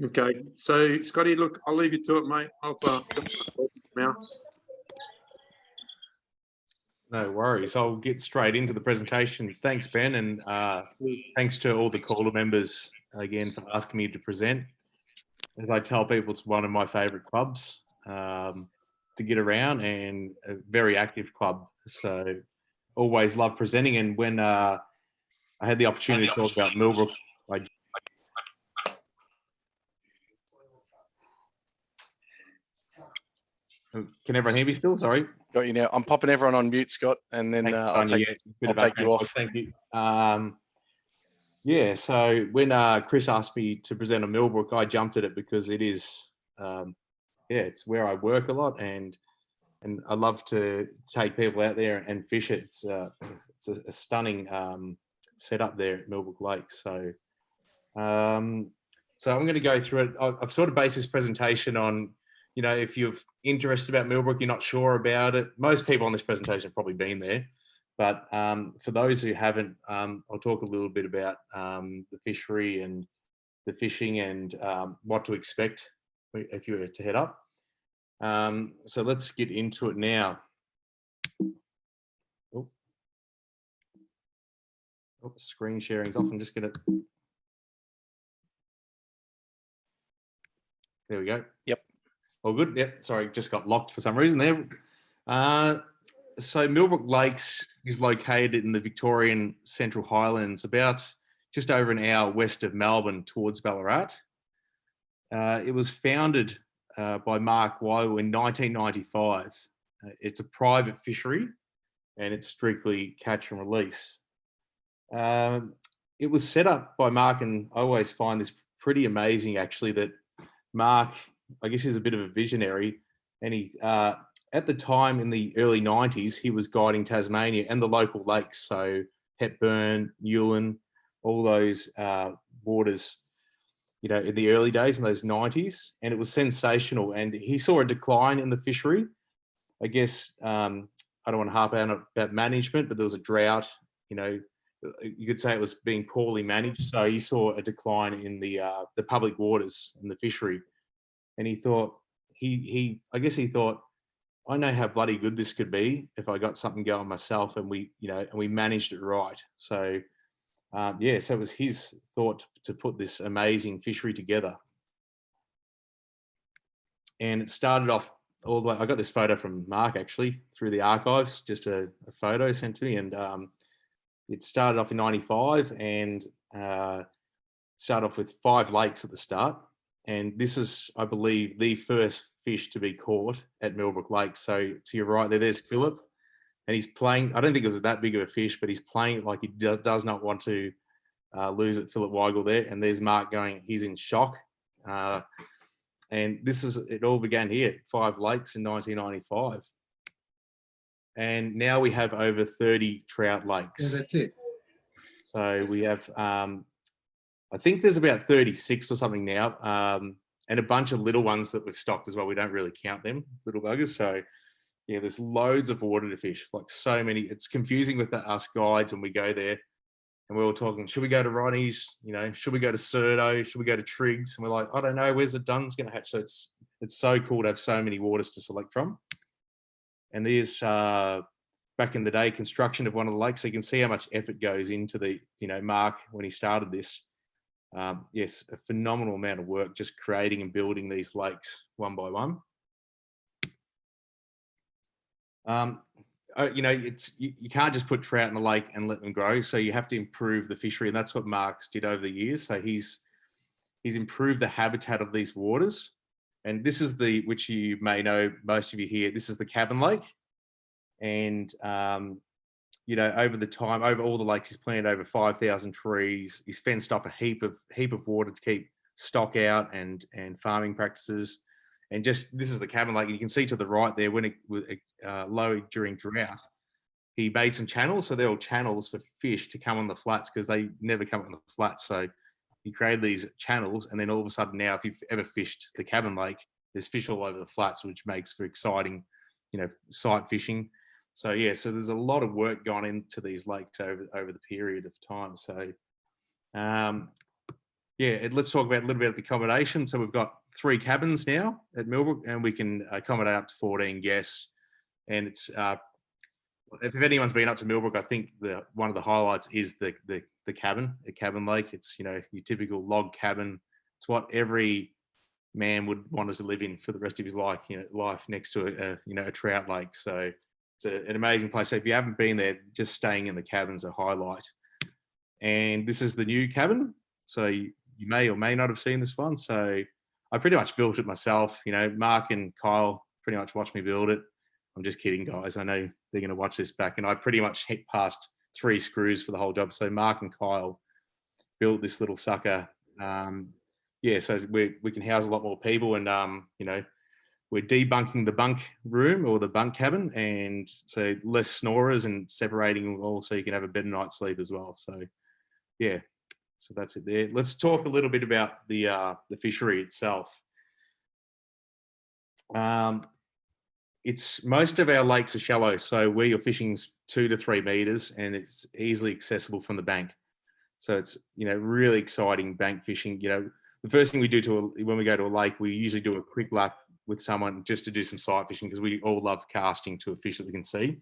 Okay, so Scotty, look, I'll leave you to it, mate. Now. No worries. I'll get straight into the presentation. Thanks, Ben, and thanks to all the caller members again for asking me to present. As I tell people, it's one of my favourite clubs to get around and a very active club. So always love presenting. And when I had the opportunity to talk about Millbrook, can everyone hear me still? Sorry. Got you now. I'm popping everyone on mute, Scott, and then I'll take you off. Thank you. Yeah, so when Chris asked me to present on Millbrook, I jumped at it because it is, it's where I work a lot, and I love to take people out there and fish it. It's a stunning setup there at Millbrook Lakes. So I'm going to go through it. I've sort of based this presentation on, if you're interested about Millbrook, you're not sure about it. Most people on this presentation have probably been there. But for those who haven't, I'll talk a little bit about the fishery and the fishing and what to expect if you were to head up. So let's get into it now. Oh, screen sharing is off. I'm just going to... There we go. Yep. All good. Yep. Sorry, just got locked for some reason there. So Millbrook Lakes is located in the Victorian Central Highlands, about just over an hour west of Melbourne towards Ballarat. It was founded by Mark Weil in 1995. It's a private fishery and it's strictly catch and release. It was set up by Mark, and I always find this pretty amazing actually, that Mark, I guess he's a bit of a visionary, and he, at the time in the early 90s, he was guiding Tasmania and the local lakes. So Hepburn, Newlyn, all those waters, in the early days in those 90s. And it was sensational. And he saw a decline in the fishery. I guess, I don't want to harp on about management, but there was a drought, you could say it was being poorly managed. So he saw a decline in the public waters in the fishery. And he thought, I guess he thought, I know how bloody good this could be if I got something going myself and we managed it right. So, so it was his thought to put this amazing fishery together. And it started off all the way, I got this photo from Mark actually through the archives, just a photo sent to me. And it started off in 95 and started off with 5 lakes at the start. And this is, I believe, the first fish to be caught at Millbrook Lakes. So to your right there's Philip, and he's playing. I don't think it was that big of a fish, but he's playing it like he does not want to lose it. Philip Weigel there, and there's Mark going. He's in shock. And it all began here at 5 lakes in 1995, and now we have over 30 trout lakes. Yeah, that's it. So we have. I think there's about 36 or something now, and a bunch of little ones that we've stocked as well. We don't really count them, little buggers. So yeah, there's loads of water to fish, like so many. It's confusing with us guides when we go there and we're all talking, should we go to Ronnie's? Should we go to Surdo? Should we go to Triggs? And we're like, I don't know, where's the Dunn's going to hatch? So it's so cool to have so many waters to select from. And there's, back in the day, construction of one of the lakes. So you can see how much effort goes into the, Mark, when he started this. Yes, a phenomenal amount of work just creating and building these lakes one by one. You can't just put trout in a lake and let them grow. So you have to improve the fishery, and that's what Mark's did over the years. So he's improved the habitat of these waters. And this is which you may know, most of you here, this is the Cabin Lake. And over all the lakes, he's planted over 5,000 trees. He's fenced off a heap of water to keep stock out and farming practices. And this is the Cabin Lake. You can see to the right there, when it was low during drought, he made some channels. So they're all channels for fish to come on the flats because they never come on the flats. So he created these channels, and then all of a sudden now, if you've ever fished the Cabin Lake, there's fish all over the flats, which makes for exciting, sight fishing. So yeah, so there's a lot of work gone into these lakes over the period of time. So yeah, let's talk about a little bit of the accommodation. So we've got 3 cabins now at Millbrook, and we can accommodate up to 14 guests. And it's if anyone's been up to Millbrook, I think one of the highlights is the cabin, the cabin lake. It's, you know, your typical log cabin. It's what every man would want us to live in for the rest of his life. You know, life next to a trout lake. So it's an amazing place. So if you haven't been there, just staying in the cabin's a highlight. And this is the new cabin. So you may or may not have seen this one. So I pretty much built it myself. You know, Mark and Kyle pretty much watched me build it. I'm just kidding, guys. I know they're going to watch this back, and I pretty much hit past 3 screws for the whole job. So Mark and Kyle built this little sucker. Yeah, so we can house a lot more people, and you know, we're debunking the bunk room or the bunk cabin, and so less snorers and separating all, so you can have a better night's sleep as well. So yeah, so that's it there. Let's talk a little bit about the fishery itself. It's most of our lakes are shallow, so where you're fishing's 2 to 3 meters, and it's easily accessible from the bank. So it's, you know, really exciting bank fishing. You know, the first thing we do when we go to a lake, we usually do a quick lap with someone just to do some sight fishing, because we all love casting to a fish that we can see.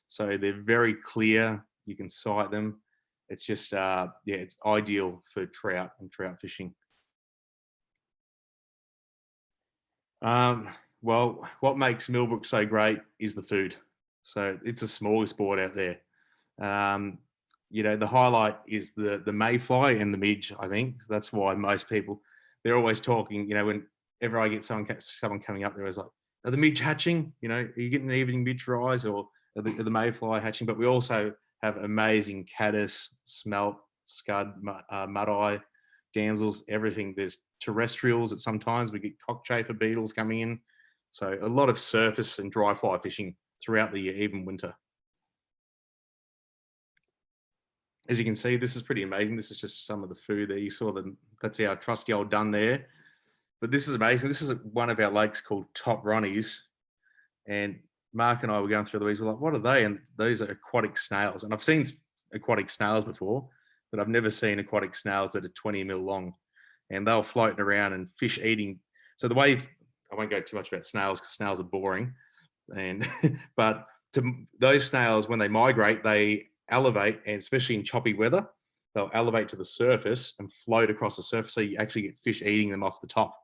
So they're very clear. You can sight them. It's just, yeah, it's ideal for trout and trout fishing. Well, what makes Millbrook so great is the food. So it's a smorgasbord out there. You know, the highlight is the mayfly and the midge, I think. So that's why most people, they're always talking, you know, whenever I get someone coming up there, is like, are the midge hatching? You know, are you getting an evening midge rise, or are the mayfly hatching? But we also have amazing caddis, smelt, scud, mud-eye, damsels, everything. There's terrestrials that sometimes we get cockchafer beetles coming in. So a lot of surface and dry fly fishing throughout the year, even winter. As you can see, this is pretty amazing. This is just some of the food there. You saw that's our trusty old dun there. But this is amazing. This is one of our lakes called Top Ronnies. And Mark and I were going through the weeds. We're like, what are they? And those are aquatic snails. And I've seen aquatic snails before, but I've never seen aquatic snails that are 20 mil long. And they were floating around and fish eating. So the way, I won't go too much about snails because snails are boring. But those snails, when they migrate, they elevate, and especially in choppy weather, they'll elevate to the surface and float across the surface. So you actually get fish eating them off the top.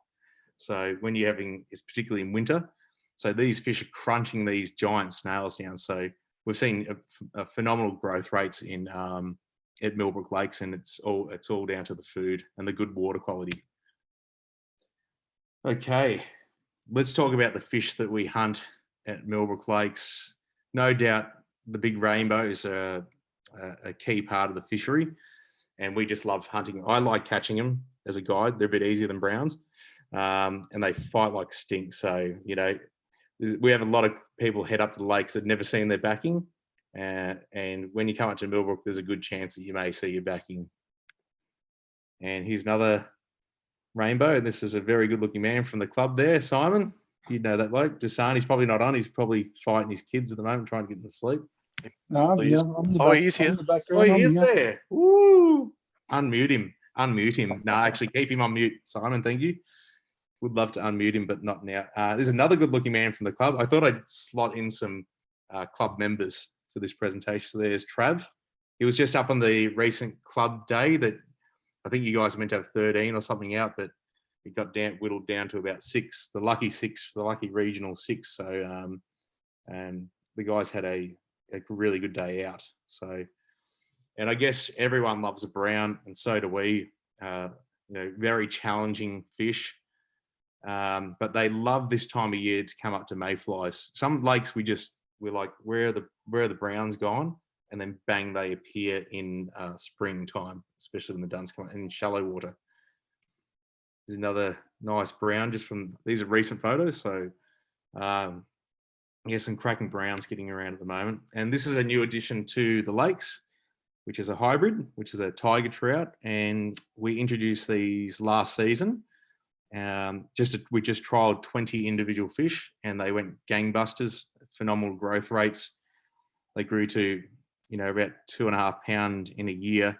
So when you're having, it's particularly in winter, so these fish are crunching these giant snails down. So we've seen a phenomenal growth rates in at Millbrook Lakes, and it's all down to the food and the good water quality. Okay, let's talk about the fish that we hunt at Millbrook Lakes. No doubt the big rainbows are a key part of the fishery, and we just love hunting. I like catching them as a guide. They're a bit easier than browns, and they fight like stink. So, you know, we have a lot of people head up to the lakes that have never seen their backing, and when you come up to Millbrook, there's a good chance that you may see your backing. And here's another rainbow. This is a very good looking man from the club there, Simon. You'd know that bloke. Dusan, he's probably not on. He's probably fighting his kids at the moment, trying to get them to sleep. No, yeah, He's here. Oh, he is there. Woo! Unmute him. No, actually, keep him on mute, Simon. Thank you. Would love to unmute him, but not now. There's another good-looking man from the club. I thought I'd slot in some club members for this presentation. So there's Trav. He was just up on the recent club day that I think you guys are meant to have 13 or something out, but it got whittled down to about 6. The lucky 6, the lucky regional 6. So the guys had a really good day out. So, and I guess everyone loves a brown, and so do we. You know, very challenging fish, but they love this time of year to come up to mayflies. Some lakes we're like, where are the browns gone? And then bang, they appear in springtime, especially when the duns come in shallow water. There's another nice brown just from, these are recent photos. So yeah, some cracking browns getting around at the moment. And this is a new addition to the lakes, which is a hybrid, which is a tiger trout. And we introduced these last season. We just trialed 20 individual fish, and they went gangbusters, phenomenal growth rates. They grew to, about 2.5 pound in a year,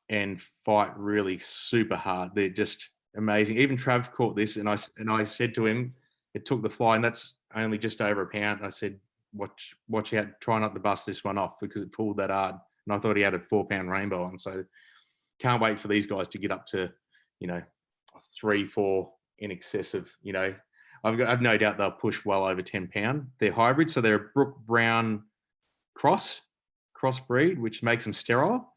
and fight really super hard. They're just amazing. Even Trav caught this, and I said to him, it took the fly, and that's only just over a pound. I said, watch out, try not to bust this one off, because it pulled that hard. And I thought he had a 4-pound rainbow on. So can't wait for these guys to get up to, 3, 4 in excess of, I've no doubt they'll push well over 10 pound. They're hybrid, so they're a Brook Brown crossbreed, which makes them sterile.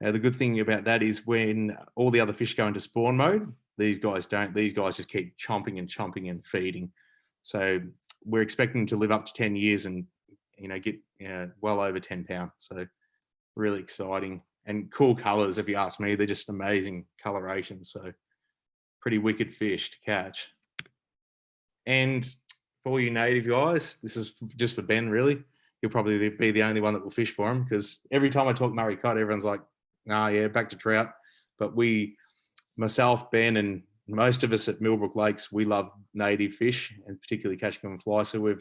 The good thing about that is when all the other fish go into spawn mode, these guys don't. These guys just keep chomping and feeding. So we're expecting to live up to 10 years and, get well over 10 pound. So really exciting and cool colors. If you ask me, they're just amazing coloration. So pretty wicked fish to catch. And for you native guys, this is just for Ben, really. He'll probably be the only one that will fish for him, because every time I talk Murray cod, everyone's like, "Oh yeah, back to trout." But myself, Ben, and most of us at Millbrook Lakes, we love native fish, and particularly catching them on fly. So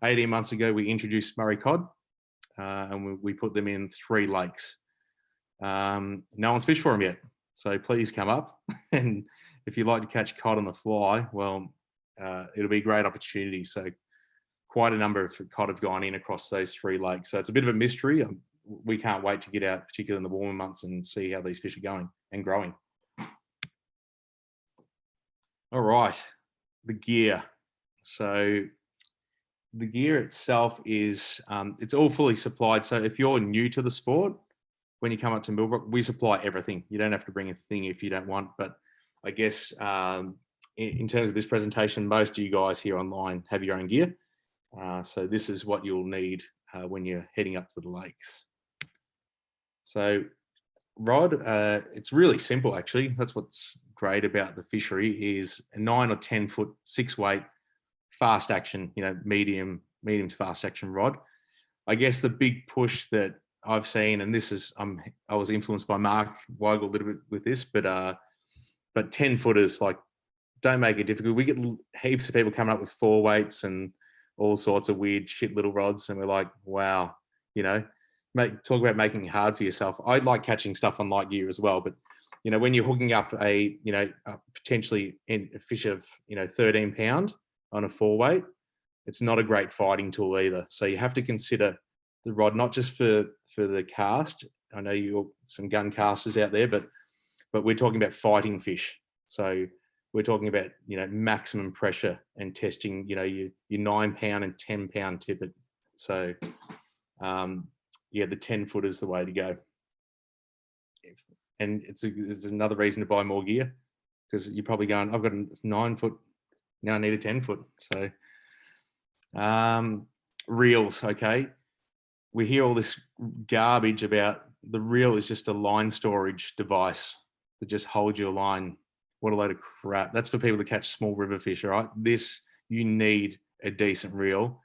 18 months ago, we introduced Murray cod, and we put them in 3 lakes. No one's fished for them yet, so please come up. And if you'd like to catch cod on the fly, well, it'll be a great opportunity. So quite a number of cod have gone in across those 3 lakes. So it's a bit of a mystery. We can't wait to get out, particularly in the warmer months, and see how these fish are going and growing. All right, the gear. So the gear itself is, it's all fully supplied. So if you're new to the sport, when you come up to Millbrook, we supply everything. You don't have to bring a thing if you don't want. But I guess in terms of this presentation, most of you guys here online have your own gear. So this is what you'll need when you're heading up to the lakes. So rod, it's really simple actually. That's what's great about the Fishery, is a 9 or 10 foot 6-weight fast action, medium to fast action rod. I guess the big push that I've seen, and this is, I was influenced by Mark Weigel a little bit with this, but 10 footers, like, don't make it difficult. We get heaps of people coming up with 4 weights and all sorts of weird shit little rods, and we're like, wow, talk about making it hard for yourself. I like catching stuff on light gear as well, but when you're hooking up a potentially a fish of 13 pound on a 4 weight, it's not a great fighting tool either. So you have to consider the rod, not just for the cast. I know you're some gun casters out there, but we're talking about fighting fish. So we're talking about maximum pressure and testing your 9 pound and 10 pound tippet. So yeah, the 10 foot is the way to go. And it's another reason to buy more gear, because you're probably going, I've got a 9 foot, now I need a 10 foot. So reels, okay. We hear all this garbage about the reel is just a line storage device that just holds your line. What a load of crap. That's for people to catch small river fish, all right? You need a decent reel.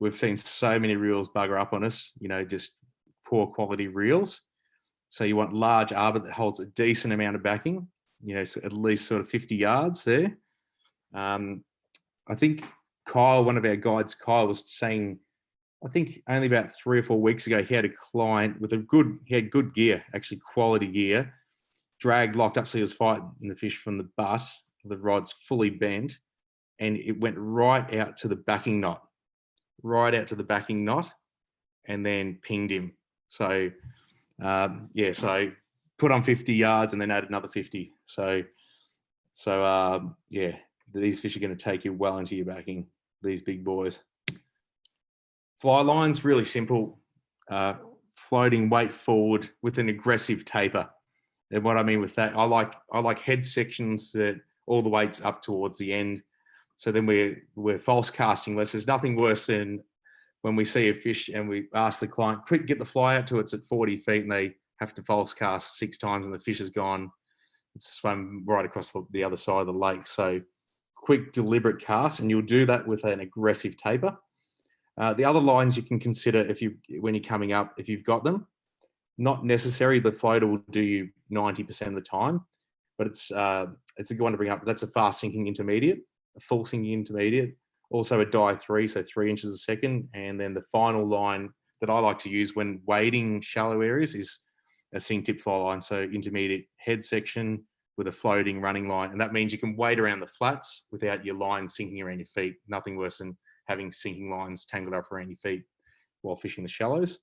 We've seen so many reels bugger up on us, just poor quality reels. So you want large arbor that holds a decent amount of backing, so at least sort of 50 yards there. I think Kyle, one of our guides, was saying, I think only about 3 or 4 weeks ago, he had a client with he had good gear, actually quality gear, drag locked up, so he was fighting the fish from the butt, the rod's fully bent, and it went right out to the backing knot, and then pinged him. So yeah, so put on 50 yards and then add another 50. So yeah, these fish are going to take you well into your backing, these big boys. Fly lines, really simple, floating weight forward with an aggressive taper. And what I mean with that, I like head sections that all the weight's up towards the end. So then we're false casting less. There's nothing worse than when we see a fish and we ask the client, quick, get the fly out to it's at 40 feet, and they have to false cast 6 times and the fish is gone. It's swum right across the other side of the lake. So quick, deliberate cast, and you'll do that with an aggressive taper. The other lines you can consider when you're coming up, if you've got them, not necessary. The floater will do you 90% of the time, but it's a good one to bring up. That's a fast sinking intermediate, a full sinking intermediate. Also a die 3, so 3 inches a second. And then the final line that I like to use when wading shallow areas is a sink tip fly line. So intermediate head section with a floating running line. And that means you can wade around the flats without your line sinking around your feet. Nothing worse than having sinking lines tangled up around your feet while fishing the shallows.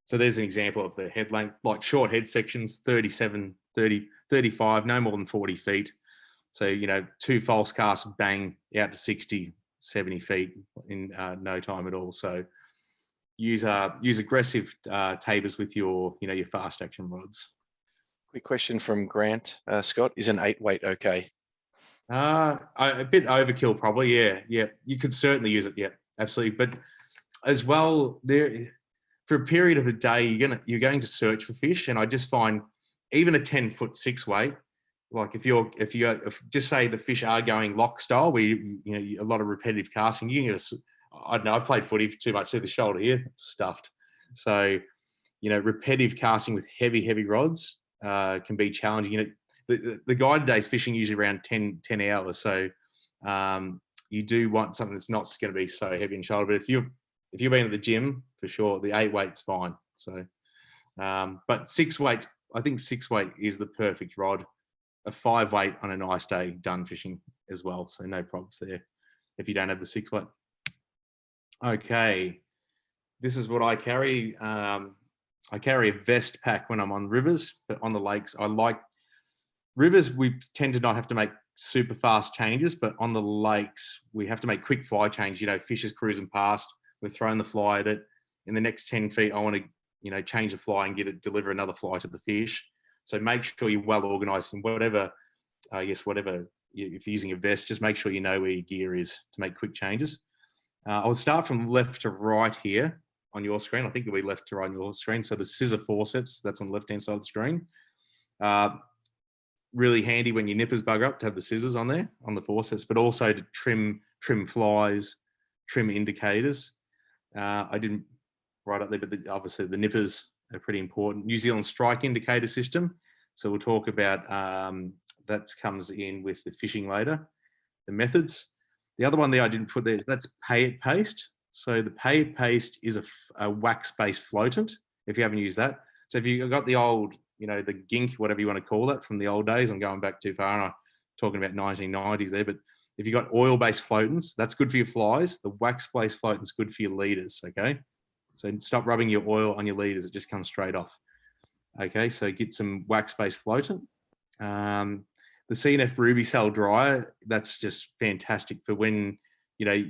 So there's an example of the head length, like short head sections, 37, 30, 35, no more than 40 feet. So, you know, 2 false casts, bang, out to 60, 70 feet in no time at all. So use aggressive tabers with your, you know, your fast action rods. Quick question from Grant. Scott, is an 8 weight okay? A bit overkill probably, yeah. You could certainly use it, yeah, absolutely. But as well, for a period of the day, you're going to search for fish, and I just find even a 10-foot 6 weight, like if just say the fish are going lock style, where you know a lot of repetitive casting, you can get I don't know, I played footy for too much. See the shoulder here, it's stuffed. So, you know, repetitive casting with heavy rods can be challenging. You know, the guided days fishing usually around 10 hours. So you do want something that's not going to be so heavy in shoulder. But if you've been at the gym, for sure, the 8 weight's fine. So, but 6 weights, I think 6 weight is the perfect rod. A 5 weight on a nice day, done fishing as well. So no problems there if you don't have the 6 weight. Okay, this is what I carry. I carry a vest pack when I'm on rivers, but on the lakes, I like rivers. We tend to not have to make super fast changes, but on the lakes, we have to make quick fly change. You know, fish is cruising past, we're throwing the fly at it. In the next 10 feet, I want to, you know, change the fly and deliver another fly to the fish. So make sure you're well organized in whatever, if you're using a vest, just make sure you know where your gear is to make quick changes. I'll start from left to right here on your screen. I think it'll be left to right on your screen. So the scissor forceps, that's on the left-hand side of the screen. Really handy when your nippers bug up to have the scissors on there, on the forceps, but also to trim flies, trim indicators. I didn't write up there, but obviously the nippers are pretty important. New Zealand strike indicator system. So we'll talk about, that comes in with the fishing later, the methods. The other one there I didn't put there, that's pay it paste. So the pay it paste is a wax-based floatant, if you haven't used that. So if you've got the old, you know, the gink, whatever you want to call it, from the old days, I'm going back too far and I'm talking about 1990s there, but if you've got oil-based floatants, that's good for your flies. The wax-based floatant's good for your leaders, okay? So stop rubbing your oil on your leaders, it just comes straight off. Okay, so get some wax-based floatant. The CNF Ruby Cell dryer, that's just fantastic for when, you know,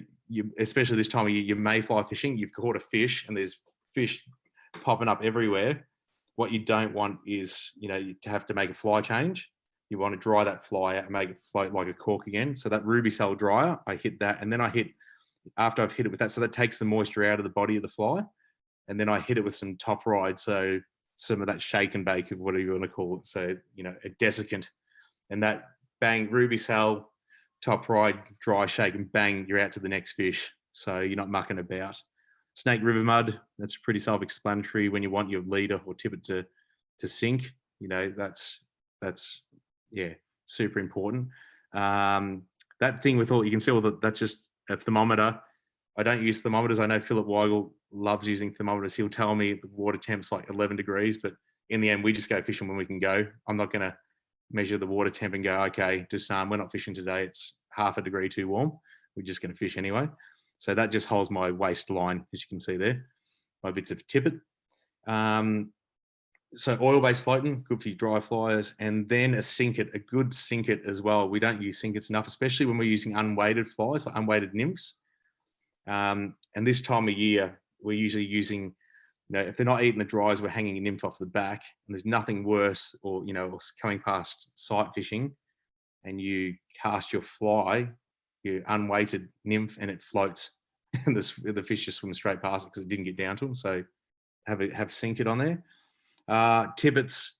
especially this time of year, you're mayfly fishing, you've caught a fish and there's fish popping up everywhere. What you don't want is, you know, to have to make a fly change. You want to dry that fly out and make it float like a cork again. So that Ruby Cell dryer, I hit that, and then after I've hit it with that, so that takes the moisture out of the body of the fly, and then I hit it with some top ride, so some of that shake and bake, whatever you want to call it. So, you know, a desiccant, and that bang, Ruby Cell, top ride, dry shake, and bang, you're out to the next fish. So you're not mucking about. Snake river mud, that's pretty self-explanatory. When you want your leader or tippet to sink, you know, that's yeah, super important. That thing with all, you can see all that's just a thermometer. I don't use thermometers. I know Philip Weigel loves using thermometers. He'll tell me the water temp's like 11 degrees, but in the end, we just go fishing when we can go. I'm not going to measure the water temp and go, okay, we're not fishing today. It's half a degree too warm. We're just going to fish anyway. So that just holds my waistline, as you can see there, my bits of tippet. So oil-based floating, good for your dry flyers, and then a sinket, a good sinket as well. We don't use sinkets enough, especially when we're using unweighted flies, like unweighted nymphs. And this time of year, we're usually using, you know, if they're not eating the dries, we're hanging a nymph off the back, and there's nothing worse, or, you know, coming past sight fishing, and you cast your fly, your unweighted nymph, and it floats, and the fish just swim straight past it because it didn't get down to them. So have sinket on there. Tippets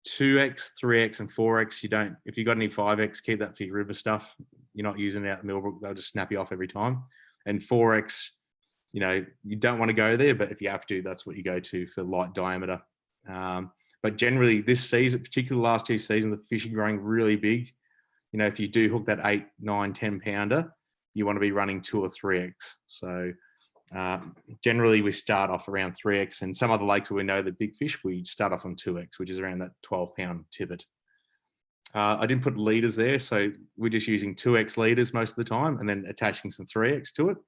2x, 3x, and 4x. If you got any 5x, keep that for your river stuff. You're not using it out in Millbrook, they'll just snap you off every time. And 4x, you know, you don't want to go there, but if you have to, that's what you go to for light diameter. But generally this season, particularly the last 2 seasons, the fish are growing really big. You know, if you do hook that 8, 9, 10 pounder, you want to be running 2 or 3X. So generally we start off around 3X, and some other lakes where we know the big fish, we start off on 2X, which is around that 12-pound tippet. I didn't put leaders there, so we're just using 2X leaders most of the time and then attaching some 3X to it.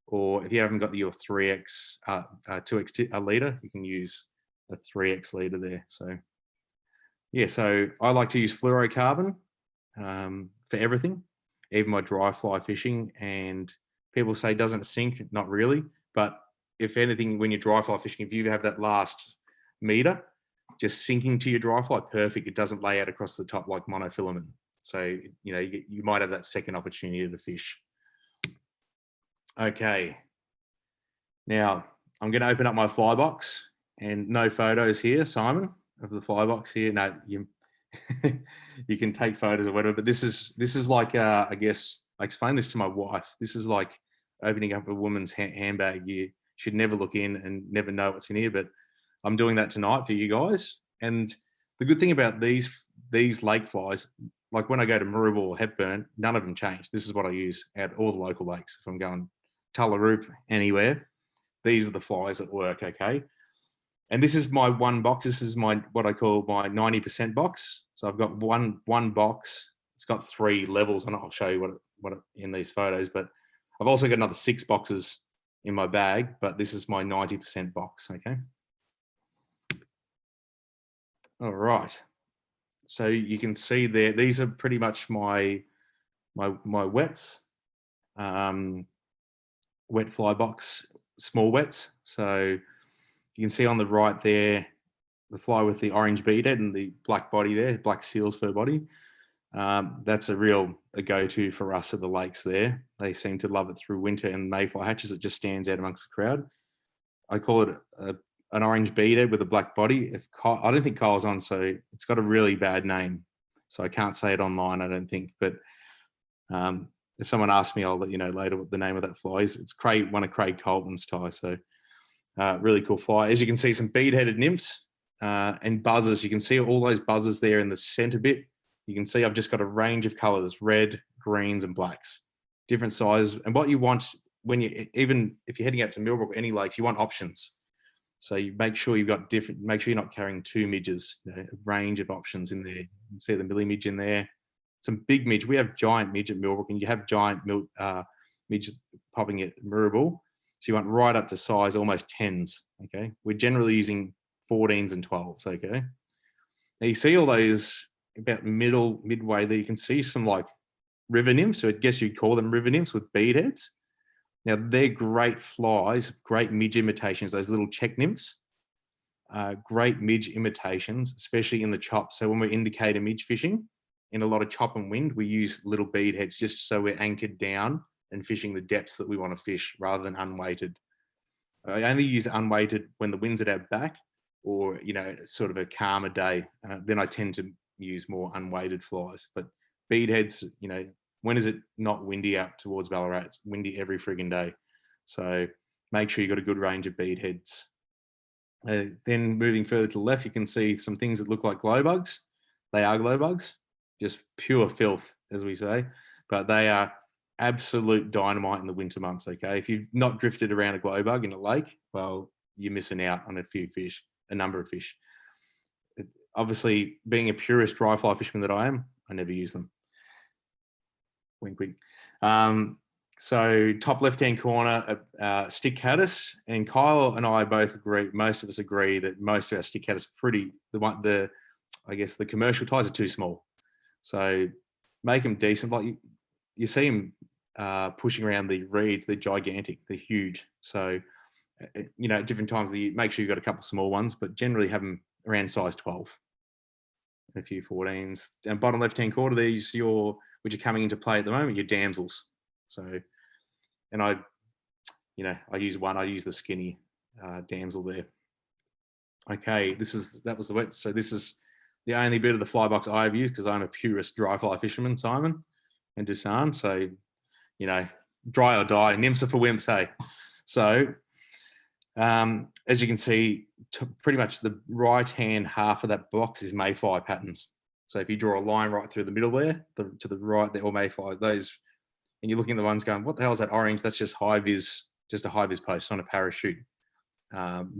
Or if you haven't got your 3X, 2X leader, you can use a 3X leader there. So yeah, so I like to use fluorocarbon for everything, even my dry fly fishing. And people say doesn't sink, not really. But if anything, when you're dry fly fishing, if you have that last meter, just sinking to your dry fly, perfect. It doesn't lay out across the top like monofilament. So, you know, you might have that second opportunity to fish. Okay. Now, I'm going to open up my fly box, and no photos here, Simon, of the fly box here. No, you can take photos or whatever, but this is like, I guess, I explained this to my wife. This is like opening up a woman's handbag. You should never look in and never know what's in here, but I'm doing that tonight for you guys. And the good thing about these lake flies, like when I go to Moorabool or Hepburn, none of them change. This is what I use at all the local lakes. If I'm going Tullaroop, anywhere, these are the flies that work, okay? And this is my one box. This is my, what I call my 90% box. So I've got one box. It's got 3 levels, and I'll show you what in these photos, but I've also got another 6 boxes in my bag, but this is my 90% box, okay? All right. So you can see there, these are pretty much my wets, wet fly box, small wets. So you can see on the right there, the fly with the orange bead head and the black body there, black seal's fur body. That's a go-to for us at the lakes there. They seem to love it through winter, and mayfly hatches, it just stands out amongst the crowd. I call it an orange beadhead with a black body. I don't think Kyle's on, so it's got a really bad name, so I can't say it online, I don't think. But if someone asks me, I'll let you know later what the name of that fly is. It's one of Craig Colton's tie, so really cool fly. As you can see, some bead-headed nymphs and buzzers. You can see all those buzzers there in the center bit. You can see I've just got a range of colors: red, greens, and blacks, different sizes. And what you want when even if you're heading out to Millbrook, any lakes, you want options. So you make sure you've got make sure you're not carrying 2 midges, a range of options in there. You can see the millie midge in there, some big midge. We have giant midge at Millbrook, and you have giant midge popping at Moorabool. So you want right up to size almost 10s, okay? We're generally using 14s and 12s, okay? Now you see all those about midway there, you can see some like river nymphs. So I guess you'd call them river nymphs with bead heads. Now they're great flies, great midge imitations, those little check nymphs, great midge imitations, especially in the chop. So when we're indicator midge fishing, in a lot of chop and wind, we use little bead heads just so we're anchored down and fishing the depths that we want to fish rather than unweighted. I only use unweighted when the wind's at our back, or, you know, sort of a calmer day. Then I tend to use more unweighted flies. But bead heads, you know, when is it not windy out towards Ballarat? It's windy every friggin' day. So make sure you've got a good range of bead heads. Then moving further to the left, you can see some things that look like glow bugs. They are glow bugs, just pure filth, as we say, but they are absolute dynamite in the winter months, okay? If you've not drifted around a glow bug in a lake, well, you're missing out on a number of fish. Obviously, being a purist dry fly fisherman that I am, I never use them. Wink, wink. So top left-hand corner, stick caddis, and Kyle and I both agree, most of us agree that most of our stick caddis I guess the commercial ties are too small. So make them decent. Like you see them pushing around the reeds, they're gigantic, they're huge. So, you know, at different times of the year, make sure you've got a couple of small ones, but generally have them around size 12. A few 14s. And bottom left-hand corner, these which are coming into play at the moment, your damsels. So, and I use one. I use the skinny damsel there. Okay, that was the wet. So this is the only bit of the fly box I've used because I'm a purist dry fly fisherman, Simon and Dusan. So, you know, dry or die. Nymphs are for wimps, hey. So, as you can see, pretty much the right-hand half of that box is mayfly patterns. So if you draw a line right through the middle there, to the right, they're all mayfly. Those and you're looking at the ones going, what the hell is that orange? That's just just a high vis post on a parachute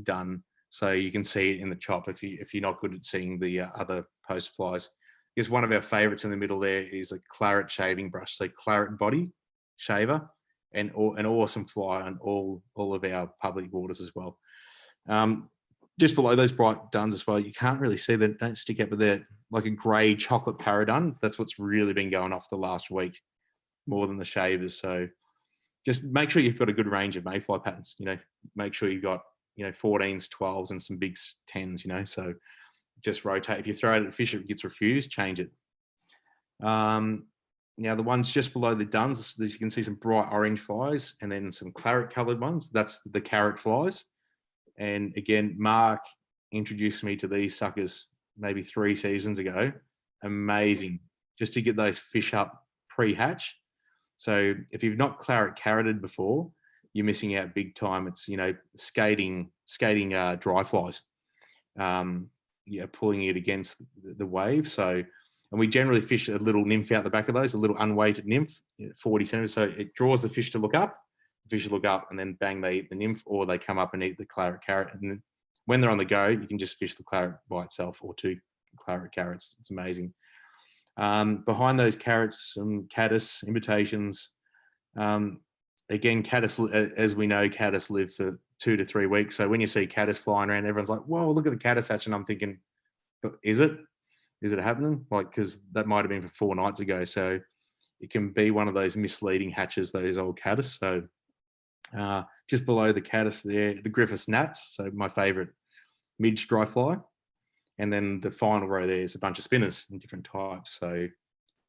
done. So you can see it in the chop if you're not good at seeing the other post flies. Because one of our favorites in the middle there is a claret shaving brush. So claret body shaver, and an awesome fly on all of our public waters as well. Just below those bright duns as well, you can't really see that, don't stick out, but they're like a grey chocolate paradun. That's what's really been going off the last week, more than the shavers. So just make sure you've got a good range of mayfly patterns, make sure you've got, 14s, 12s and some big 10s, so just rotate. If you throw it at a fish, it gets refused, change it. Now the ones just below the duns, you can see some bright orange flies and then some claret coloured ones. That's the carrot flies. And again, Mark introduced me to these suckers maybe 3 seasons ago. Amazing, just to get those fish up pre-hatch. So if you've not claret carroted before, you're missing out big time. It's, skating dry flies. Pulling it against the wave. So, and we generally fish a little nymph out the back of those, a little unweighted nymph, 40 centimeters. So it draws the fish to look up. The fish look up and then bang, they eat the nymph, or they come up and eat the claret carrot. And then when they're on the go, you can just fish the claret by itself or 2 claret carrots. It's amazing. Behind those carrots, some caddis imitations. Again, caddis, as we know, caddis live for 2 to 3 weeks. So when you see caddis flying around, everyone's like, whoa, look at the caddis hatch. And I'm thinking, but is it happening? Because that might have been for 4 nights ago. So it can be one of those misleading hatches, those old caddis. So just below the caddis there, the Griffiths gnats. So my favorite midge dry fly. And then the final row there is a bunch of spinners in different types. So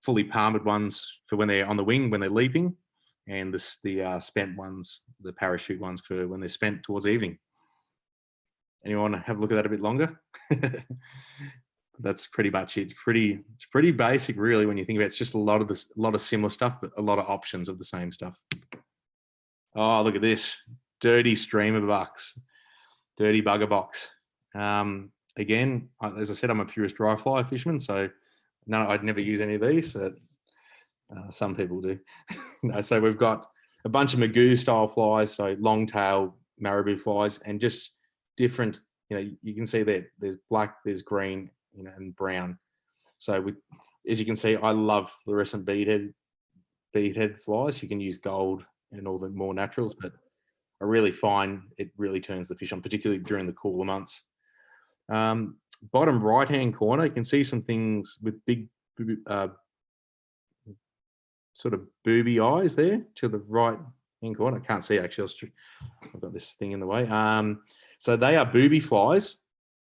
fully palmed ones for when they're on the wing, when they're leaping. And the spent ones, the parachute ones for when they're spent towards evening. Anyone want to have a look at that a bit longer? That's pretty much it. It's pretty basic, really, when you think about it. It's just a lot of similar stuff, but a lot of options of the same stuff. Oh, look at this. Dirty streamer bucks. Dirty bugger box. Again, as I said, I'm a purist dry fly fisherman, so no, I'd never use any of these, but some people do. So we've got a bunch of Magoo style flies, so long tail marabou flies, and just different, you can see that there's black, there's green, and brown. So as you can see, I love fluorescent beadhead flies. You can use gold and all the more naturals, but I really find it really turns the fish on, particularly during the cooler months. Bottom right-hand corner, you can see some things with big sort of booby eyes there to the right-hand corner. I can't see actually. I've got this thing in the way. So they are booby flies,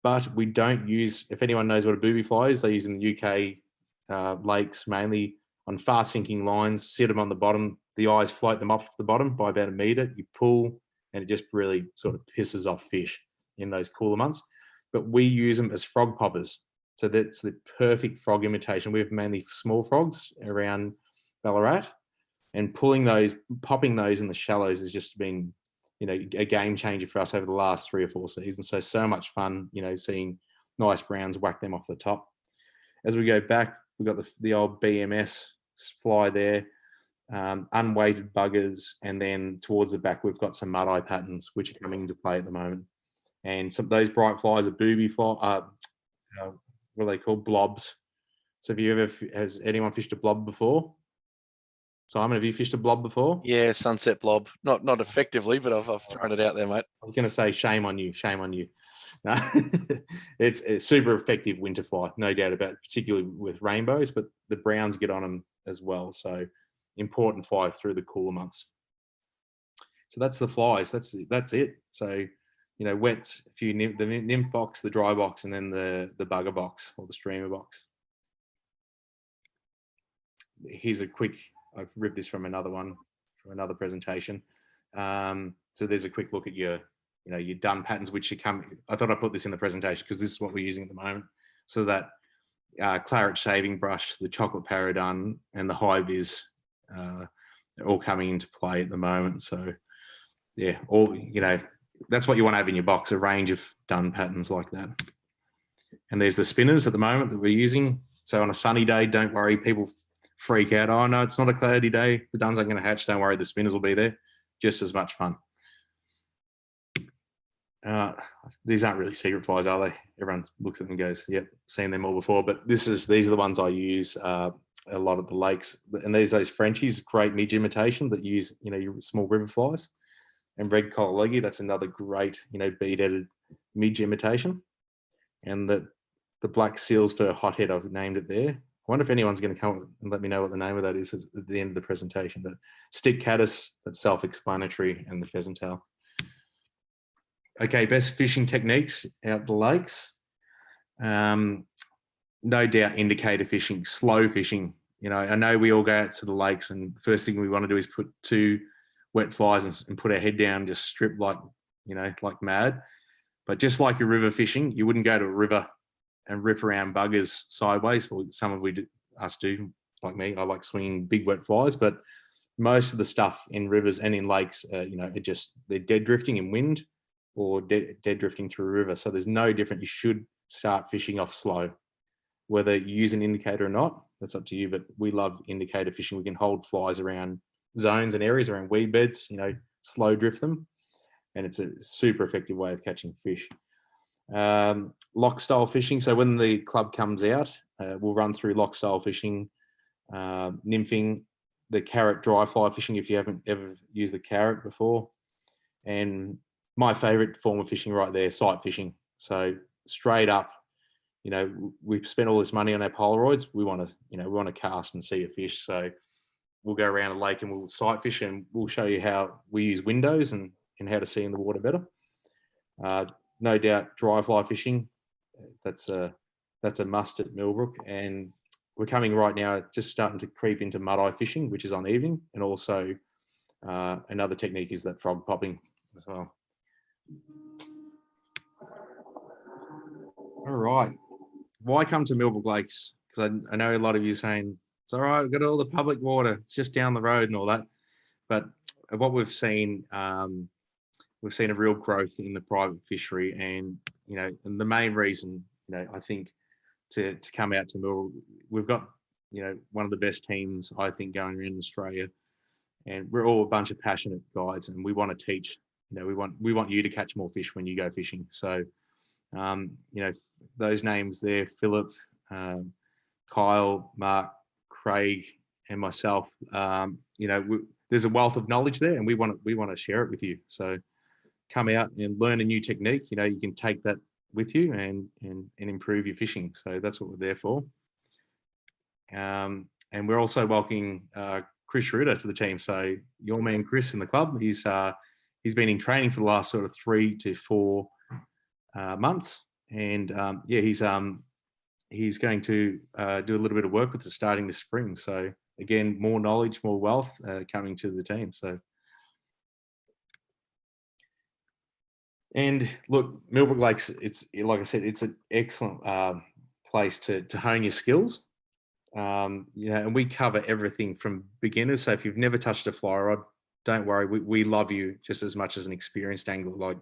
but we don't use, if anyone knows what a booby fly is, they use them in the UK lakes, mainly on fast sinking lines, sit them on the bottom. The eyes float them off the bottom by about 1 meter. You pull, and it just really sort of pisses off fish in those cooler months. But we use them as frog poppers. So that's the perfect frog imitation. We have mainly small frogs around Ballarat, and popping those in the shallows has just been, a game changer for us over the last 3 or 4 seasons. So much fun, seeing nice browns whack them off the top. As we go back, we've got the old BMS fly there, unweighted buggers, and then towards the back we've got some mud-eye patterns which are coming into play at the moment. And some of those bright flies are booby fly, what are they called? Blobs. So has anyone fished a blob before? Simon, have you fished a blob before? Yeah, sunset blob. Not effectively, but I've thrown it out there, mate. I was going to say, shame on you. No, it's super effective winter fly, no doubt about it, particularly with rainbows, but the browns get on them as well. So important fly through the cooler months. So that's the flies. That's it. So, wet, the nymph box, the dry box, and then the bugger box or the streamer box. Here's a quick, I've ripped this from another presentation. So there's a quick look at your dun patterns, which I thought I'd put this in the presentation because this is what we're using at the moment. So that claret shaving brush, the chocolate paradun, and the high vis, they're all coming into play at the moment. So yeah, that's what you want to have in your box, a range of dun patterns like that. And there's the spinners at the moment that we're using. So on a sunny day, don't worry, people freak out. Oh no, it's not a cloudy day. The duns aren't going to hatch. Don't worry, the spinners will be there. Just as much fun. These aren't really secret flies, are they? Everyone looks at them and goes, "Yep, seen them all before." But these are the ones I use a lot at the lakes. And there's those Frenchies, great midge imitation that use your small river flies. And red collar leggy, that's another great bead-headed midge imitation. And the black seals for hothead, I've named it there. I wonder if anyone's going to come up and let me know what the name of that is at the end of the presentation. But stick caddis, that's self-explanatory, and the pheasant tail. Okay, best fishing techniques out the lakes. No doubt indicator fishing, slow fishing. I know we all go out to the lakes and the first thing we want to do is put 2 wet flies and put our head down, just strip like mad. But just like your river fishing, you wouldn't go to a river and rip around buggers sideways. Well, some of us do, like me. I like swinging big wet flies, but most of the stuff in rivers and in lakes, they're dead drifting in wind or dead drifting through a river. So there's no different. You should start fishing off slow. Whether you use an indicator or not, that's up to you. But we love indicator fishing. We can hold flies around zones and areas, around weed beds, slow drift them. And it's a super effective way of catching fish. Lock style fishing. So when the club comes out, we'll run through lock style fishing, nymphing, the carrot dry fly fishing if you haven't ever used the carrot before. And my favorite form of fishing right there, sight fishing. So straight up, we've spent all this money on our Polaroids. We want to cast and see a fish. So we'll go around a lake and we'll sight fish, and we'll show you how we use windows and how to see in the water better. No doubt dry fly fishing, that's a must at Millbrook. And we're coming right now, just starting to creep into mud-eye fishing, which is on evening. And also another technique is that frog popping as well. All right. Why come to Millbrook Lakes? Because I know a lot of you saying, it's all right, we've got all the public water, it's just down the road and all that. But what we've seen a real growth in the private fishery. And, and the main reason, I think to come out to Millbrook, we've got, one of the best teams, I think, going around Australia. And we're all a bunch of passionate guides, and we want to teach. We want you to catch more fish when you go fishing. So, those names there, Philip, Kyle, Mark, Craig, and myself, there's a wealth of knowledge there, and we want to share it with you. So come out and learn a new technique. You can take that with you and improve your fishing. So that's what we're there for. And we're also welcoming Chris Schroeder to the team. So your man Chris in the club, he's been in training for the last sort of 3 to 4 months, and he's going to do a little bit of work with us starting this spring. So again, more knowledge, more wealth coming to the team. So, and look, Millbrook Lakes, it's like I said, it's an excellent place to hone your skills. And we cover everything from beginners. So if you've never touched a fly rod, don't worry, we love you just as much as an experienced angler. Like,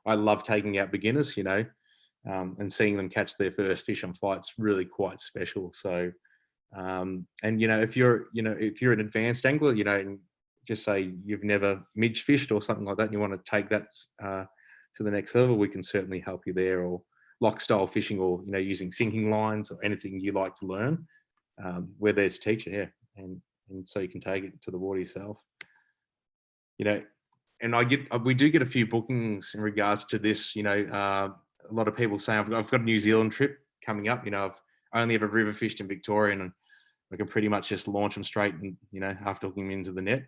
I love taking out beginners, and seeing them catch their first fish on fly. It's really quite special. So, and if you're an advanced angler, and just say you've never midge fished or something like that, and you want to take that to the next level, we can certainly help you there. Or lock style fishing, or using sinking lines, or anything you like to learn. We're there to teach you, and so you can take it to the water yourself. And we do get a few bookings in regards to this. A lot of people say, I've got a New Zealand trip coming up. I've only ever river fished in Victoria, and I can pretty much just launch them straight and, after hooking them into the net.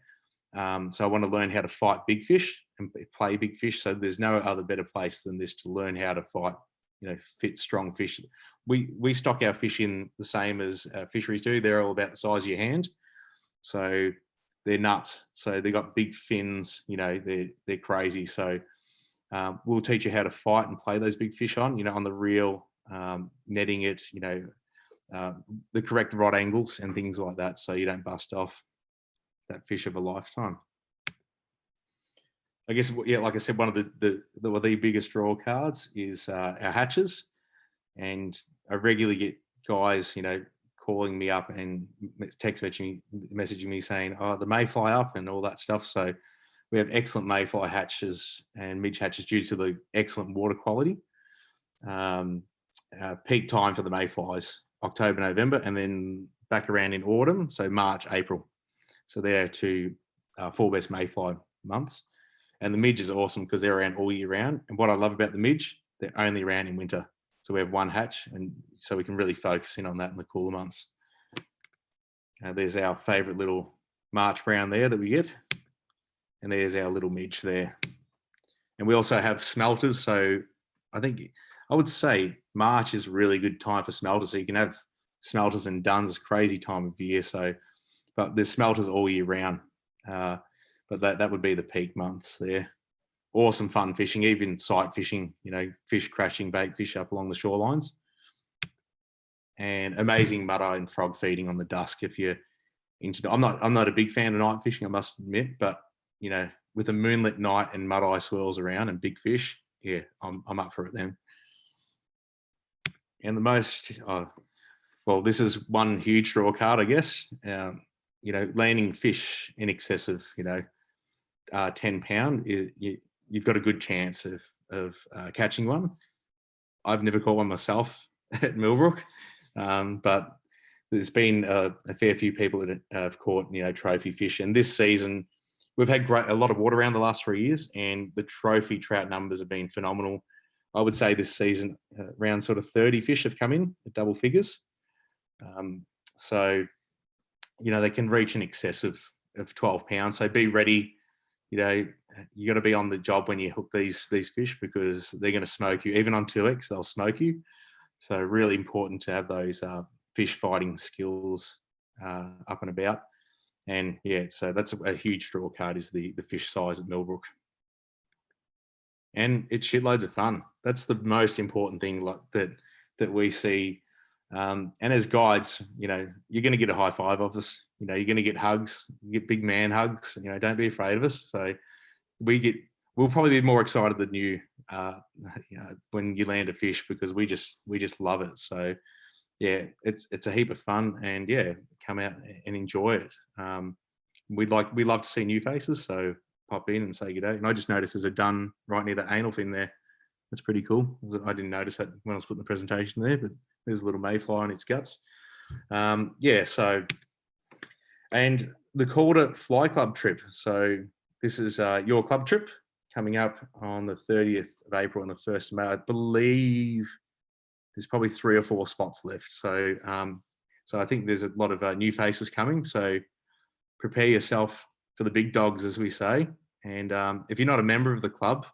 So I want to learn how to fight big fish and play big fish. So there's no other better place than this to learn how to fight, fit strong fish. We stock our fish in the same as fisheries do. They're all about the size of your hand. So they're nuts. So they've got big fins, they're crazy. So we'll teach you how to fight and play those big fish on the reel, netting it, the correct rod angles and things like that, so you don't bust off that fish of a lifetime. I guess, like I said, one of the biggest draw cards is our hatches, and I regularly get guys, calling me up and text messaging me saying, oh, the mayfly up and all that stuff. So we have excellent mayfly hatches and midge hatches due to the excellent water quality. Peak time for the mayflies, October, November, and then back around in autumn, so March, April. So they're 2 4 best mayfly months. And the midge is awesome because they're around all year round. And what I love about the midge, they're only around in winter. So we have one hatch, and so we can really focus in on that in the cooler months. There's our favourite little March brown there that we get. And there's our little midge there. And we also have smelters. So I would say March is a really good time for smelters. So you can have smelters and duns, crazy time of year. So, but there's smelters all year round. But that would be the peak months there. Awesome fun fishing, even sight fishing, fish crashing, bait fish up along the shorelines. And amazing mud-eye and frog feeding on the dusk if you're into. I'm not a big fan of night fishing, I must admit, but with a moonlit night and mud-eye swirls around and big fish, yeah, I'm up for it then. And the most, well, this is one huge draw card, I guess. Landing fish in excess of 10 pound, you've got a good chance of catching one. I've never caught one myself at Millbrook, but there's been a fair few people that have caught trophy fish. And this season, we've had a lot of water around the last 3 years, and the trophy trout numbers have been phenomenal. I would say this season, around sort of 30 fish have come in at double figures. So, they can reach in excess of 12 pounds. So be ready. You got to be on the job when you hook these fish, because they're going to smoke you. Even on 2X, they'll smoke you. So really important to have those fish fighting skills up and about. And yeah, so that's a huge draw card, is the fish size at Millbrook. And it's shitloads of fun. That's the most important thing that we see. And as guides, you're going to get a high five of us. You're going to get hugs, you get big man hugs. Don't be afraid of us. So we'll probably be more excited than you, when you land a fish, because we just love it. So yeah, it's a heap of fun, and yeah, come out and enjoy it. We love to see new faces, so pop in and say good day. And I just noticed there's a dun right near the anal fin there. That's pretty cool. I didn't notice that when I was putting the presentation there, but there's a little mayfly on its guts. Yeah, so, and the Calder Fly Club trip. So this is your club trip coming up on the 30th of April and the 1st of May. I believe there's probably 3 or 4 spots left. So, so I think there's a lot of new faces coming. So prepare yourself for the big dogs, as we say. And if you're not a member of the club,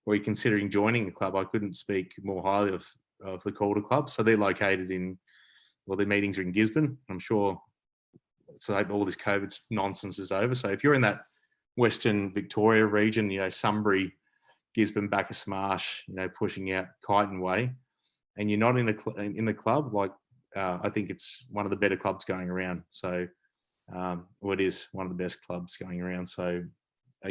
or you're considering joining the club, I couldn't speak more highly of the Calder Club. So they're located their meetings are in Gisborne. I'm sure all this COVID nonsense is over. So if you're in that Western Victoria region, Sunbury, Gisborne, Bacchus Marsh, pushing out Kyneton Way, and you're not in the club, I think it's one of the better clubs going around. So, it is one of the best clubs going around. So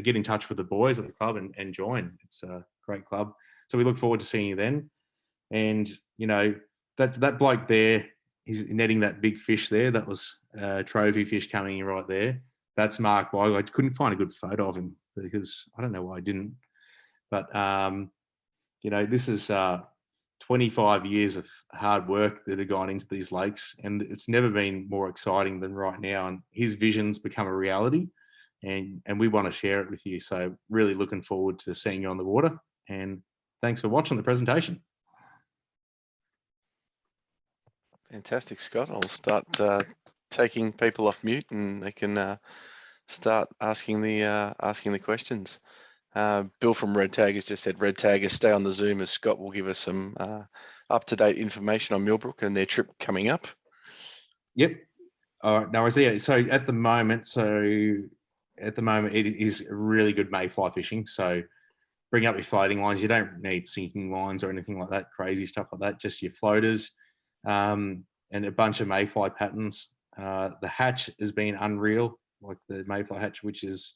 get in touch with the boys at the club and join. It's a great club. So we look forward to seeing you then. And, that bloke there, he's netting that big fish there. That was a trophy fish coming in right there. That's Mark Weigel. I couldn't find a good photo of him because I don't know why I didn't. But, this is 25 years of hard work that have gone into these lakes, and it's never been more exciting than right now. And his vision's become a reality, and we want to share it with you. So really looking forward to seeing you on the water, and thanks for watching the presentation. Fantastic, Scott. I'll start taking people off mute, and they can start asking the questions. Bill from Red Tag has just said, Red Tag, stay on the Zoom, as Scott will give us some up-to-date information on Millbrook and their trip coming up. Yep. All right. Now, Isaiah, so at the moment it is really good mayfly fishing. So bring up your floating lines. You don't need sinking lines or anything like that, crazy stuff like that, just your floaters, and a bunch of mayfly patterns. The hatch has been unreal, like the mayfly hatch, which is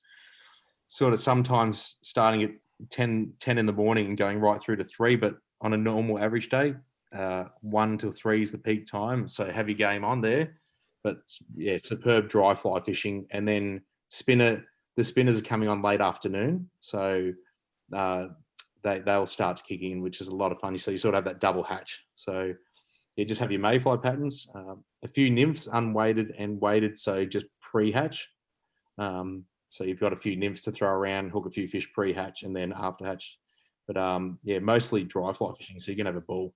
sort of sometimes starting at 10 in the morning and going right through to 3, but on a normal average day, 1 till 3 is the peak time. So have your game on there. But yeah, superb dry fly fishing. And then the spinners are coming on late afternoon. So they'll start to kick in, which is a lot of fun. So you sort of have that double hatch. So you just have your mayfly patterns, a few nymphs unweighted and weighted. So just pre-hatch. So you've got a few nymphs to throw around, hook a few fish pre-hatch and then after hatch. But yeah, mostly dry fly fishing. So you can have a ball.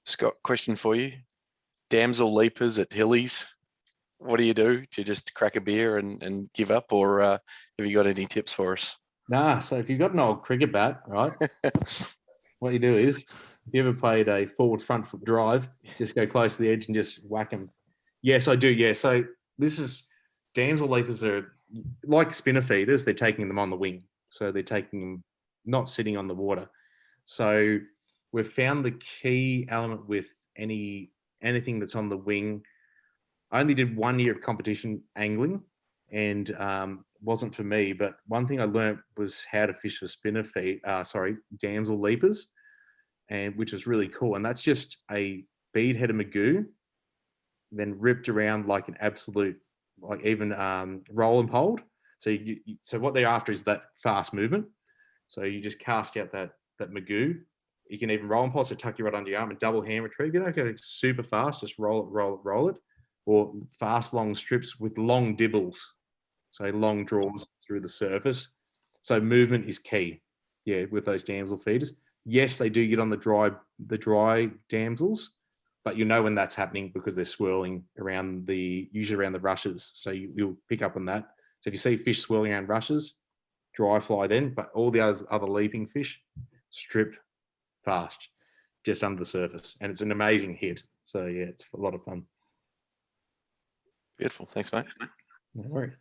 Scott, question for you. Damsel leapers at Hillies. What do? Do you just crack a beer and give up, or have you got any tips for us? Nah, so if you've got an old cricket bat, right, what you do is, if you ever played a forward front foot drive, just go close to the edge and just whack them. Yes, I do. Yeah. So this is damsel leapers are like spinner feeders. They're taking them on the wing. So they're taking them, not sitting on the water. So we've found the key element with anything that's on the wing. I only did 1 year of competition angling and wasn't for me. But one thing I learned was how to fish for damsel leapers, and which was really cool. And that's just a bead-headed magoo, then ripped around like an absolute, like even roll and hold. So so what they're after is that fast movement. So you just cast out that magoo. You can even roll and pulse, so tuck you right under your arm and double hand retrieve. You don't go super fast, just roll it. Or fast long strips with long dibbles. So long draws through the surface. So movement is key, yeah, with those damsel feeders. Yes, they do get on the dry damsels, but you know when that's happening because they're swirling around usually around the rushes. So you'll pick up on that. So if you see fish swirling around rushes, dry fly then, but all the other leaping fish, strip fast, just under the surface. And it's an amazing hit. So yeah, it's a lot of fun. Beautiful. Thanks, mate. No worries.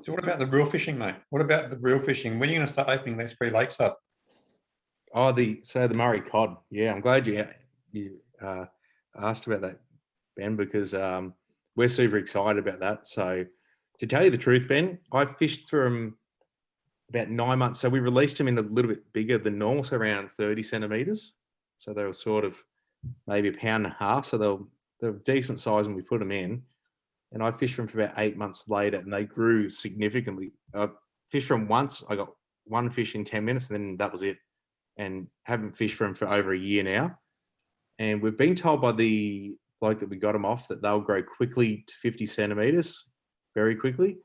So what about the reel fishing, mate? What about the reel fishing? When are you going to start opening these 3 lakes up? Oh, the Murray cod. Yeah, I'm glad you asked about that, Ben, because we're super excited about that. So to tell you the truth, Ben, I fished for them about 9 months. So we released them in a little bit bigger than normal, so around 30 centimetres. So they were sort of maybe 1.5 pounds. So they're decent size when we put them in. And I fished them for about 8 months later, and they grew significantly. I fished from once. I got one fish in 10 minutes, and then that was it. And haven't fished for them for over a year now. And we've been told by the bloke that we got them off that they'll grow quickly to 50 centimetres, very quickly.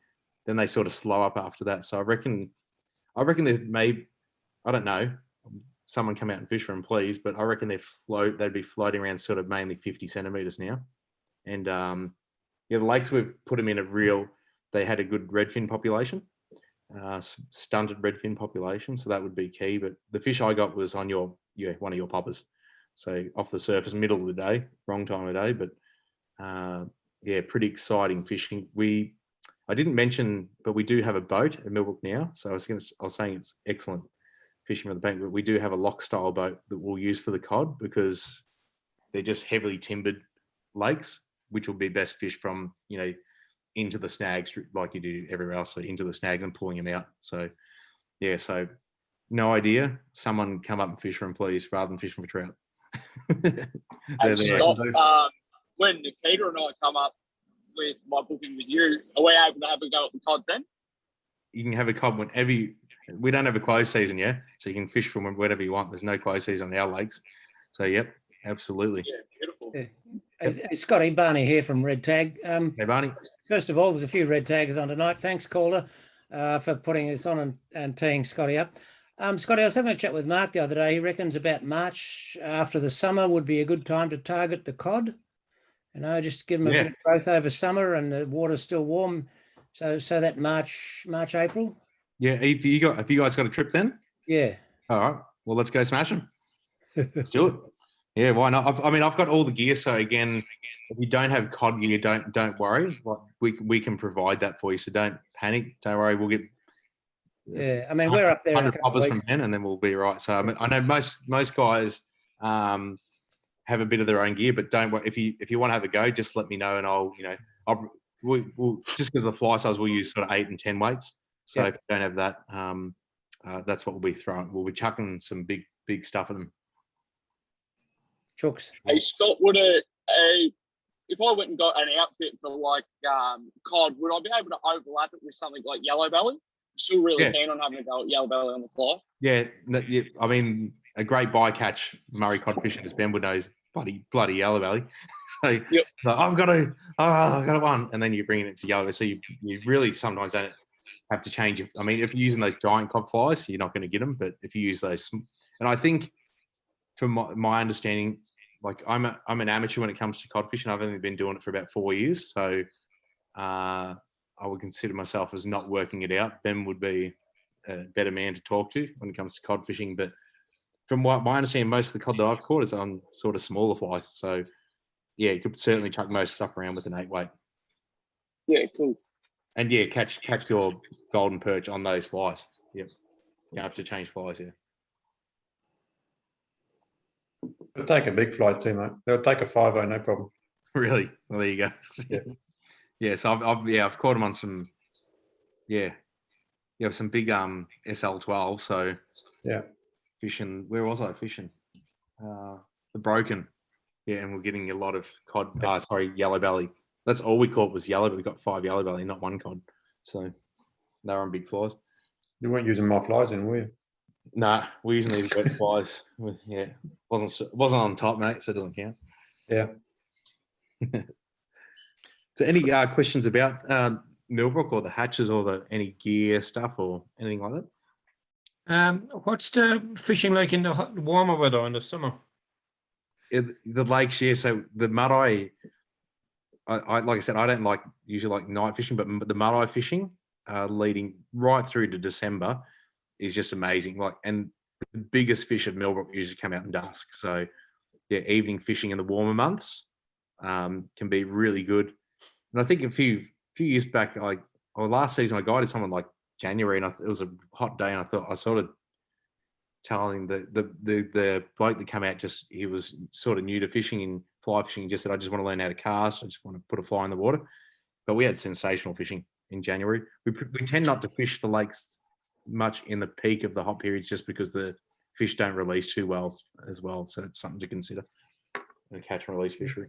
Then they sort of slow up after that. So I reckon I don't know, someone come out and fish for them, please, but I reckon they'd be floating around sort of mainly 50 centimetres now. And yeah, the lakes we've put them in they had a good redfin population, stunted redfin population, so that would be key. But the fish I got was on one of your poppers. So off the surface, middle of the day, wrong time of day, but yeah, pretty exciting fishing. I didn't mention, but we do have a boat at Millbrook now. So I was saying it's excellent fishing from the bank, but we do have a lock style boat that we'll use for the cod because they're just heavily timbered lakes, which will be best fished from, into the snags like you do everywhere else. So into the snags and pulling them out. So yeah, so no idea. Someone come up and fish for them, please, rather than fishing for trout. Scott, when Nikita and I come up with my booking with you, are we able to have a go at the cod then? You can have a cod whenever we don't have a closed season yet, so you can fish from whenever you want. There's no closed season on our lakes. So yep, absolutely. Yeah, beautiful. Yeah. Scotty, Barney here from Red Tag. Hey, Barney. First of all, there's a few Red Taggers on tonight. Thanks, caller, for putting this on and teeing Scotty up. Scotty, I was having a chat with Mark the other day. He reckons about March after the summer would be a good time to target the cod. Just give them a bit of growth over summer and the water's still warm. So that March, April. Yeah, have you guys got a trip then? Yeah. All right. Well, let's go smash them. Let's do it. Yeah, why not? I've got all the gear. So again, if you don't have cod gear, don't worry. We can provide that for you. So don't panic. Don't worry. We'll get. Yeah, we're up there. 100 poppers from Ben, and then we'll be right. So I know most guys have a bit of their own gear, but don't worry. If you want to have a go, just let me know, and I'll we'll just because of the fly size, we'll use sort of 8 and 10 weights. So Yep. if you don't have that, that's what we'll be throwing. We'll be chucking some big stuff at them. Chooks. Hey, Scott, if I went and got an outfit for like cod, would I be able to overlap it with something like yellow belly? I'm still really keen on having a go at yellow belly on the fly. Yeah, I mean, a great bycatch Murray cod fishing, as Ben would know, is bloody yellow belly. So Yep. like, I've got one, and then you bring it into yellow. So you really sometimes don't have to change it. I mean, if you're using those giant cod flies, you're not going to get them. But if you use those, and I think from my understanding, like I'm an amateur when it comes to cod fishing. I've only been doing it for about 4 years, so I would consider myself as not working it out. Ben would be a better man to talk to when it comes to cod fishing. But from what my understanding, most of the cod that I've caught is on sort of smaller flies. So yeah, you could certainly chuck most stuff around with an 8 weight. Yeah, cool. And yeah, catch your golden perch on those flies. Yep. You have to change flies, yeah. They'll take a big fly too, mate. They'll take a 5-0, no problem. Really? Well, there you go. Yeah. Yeah, so I've caught them on some, some big SL12. So Yeah. fishing. Where was I fishing? The Broken. Yeah, and we're getting a lot of cod. Yellow belly. That's all we caught was yellow, but we got 5 yellow belly, not 1 cod. So they're on big flies. You weren't using my flies in, were you? Nah, we're using these wet flies. Yeah, wasn't on top, mate, so it doesn't count. Yeah. So any questions about Millbrook or the hatches or any gear stuff or anything like that? What's the fishing like in the warmer weather in the summer? The lakes, yeah. So the mud-eye, I like I said, I don't usually like night fishing, but the mud-eye fishing leading right through to December is just amazing. And the biggest fish at Millbrook usually come out in dusk. So yeah, evening fishing in the warmer months can be really good. And I think a few years back, last season, I guided someone like January, and it was a hot day, and I sort of telling the bloke that came out, he was sort of new to fishing and fly fishing. He just said, I just want to learn how to cast. I just want to put a fly in the water. But we had sensational fishing in January. We tend not to fish the lakes much in the peak of the hot periods just because the fish don't release too well as well. So it's something to consider. A catch and release fishery.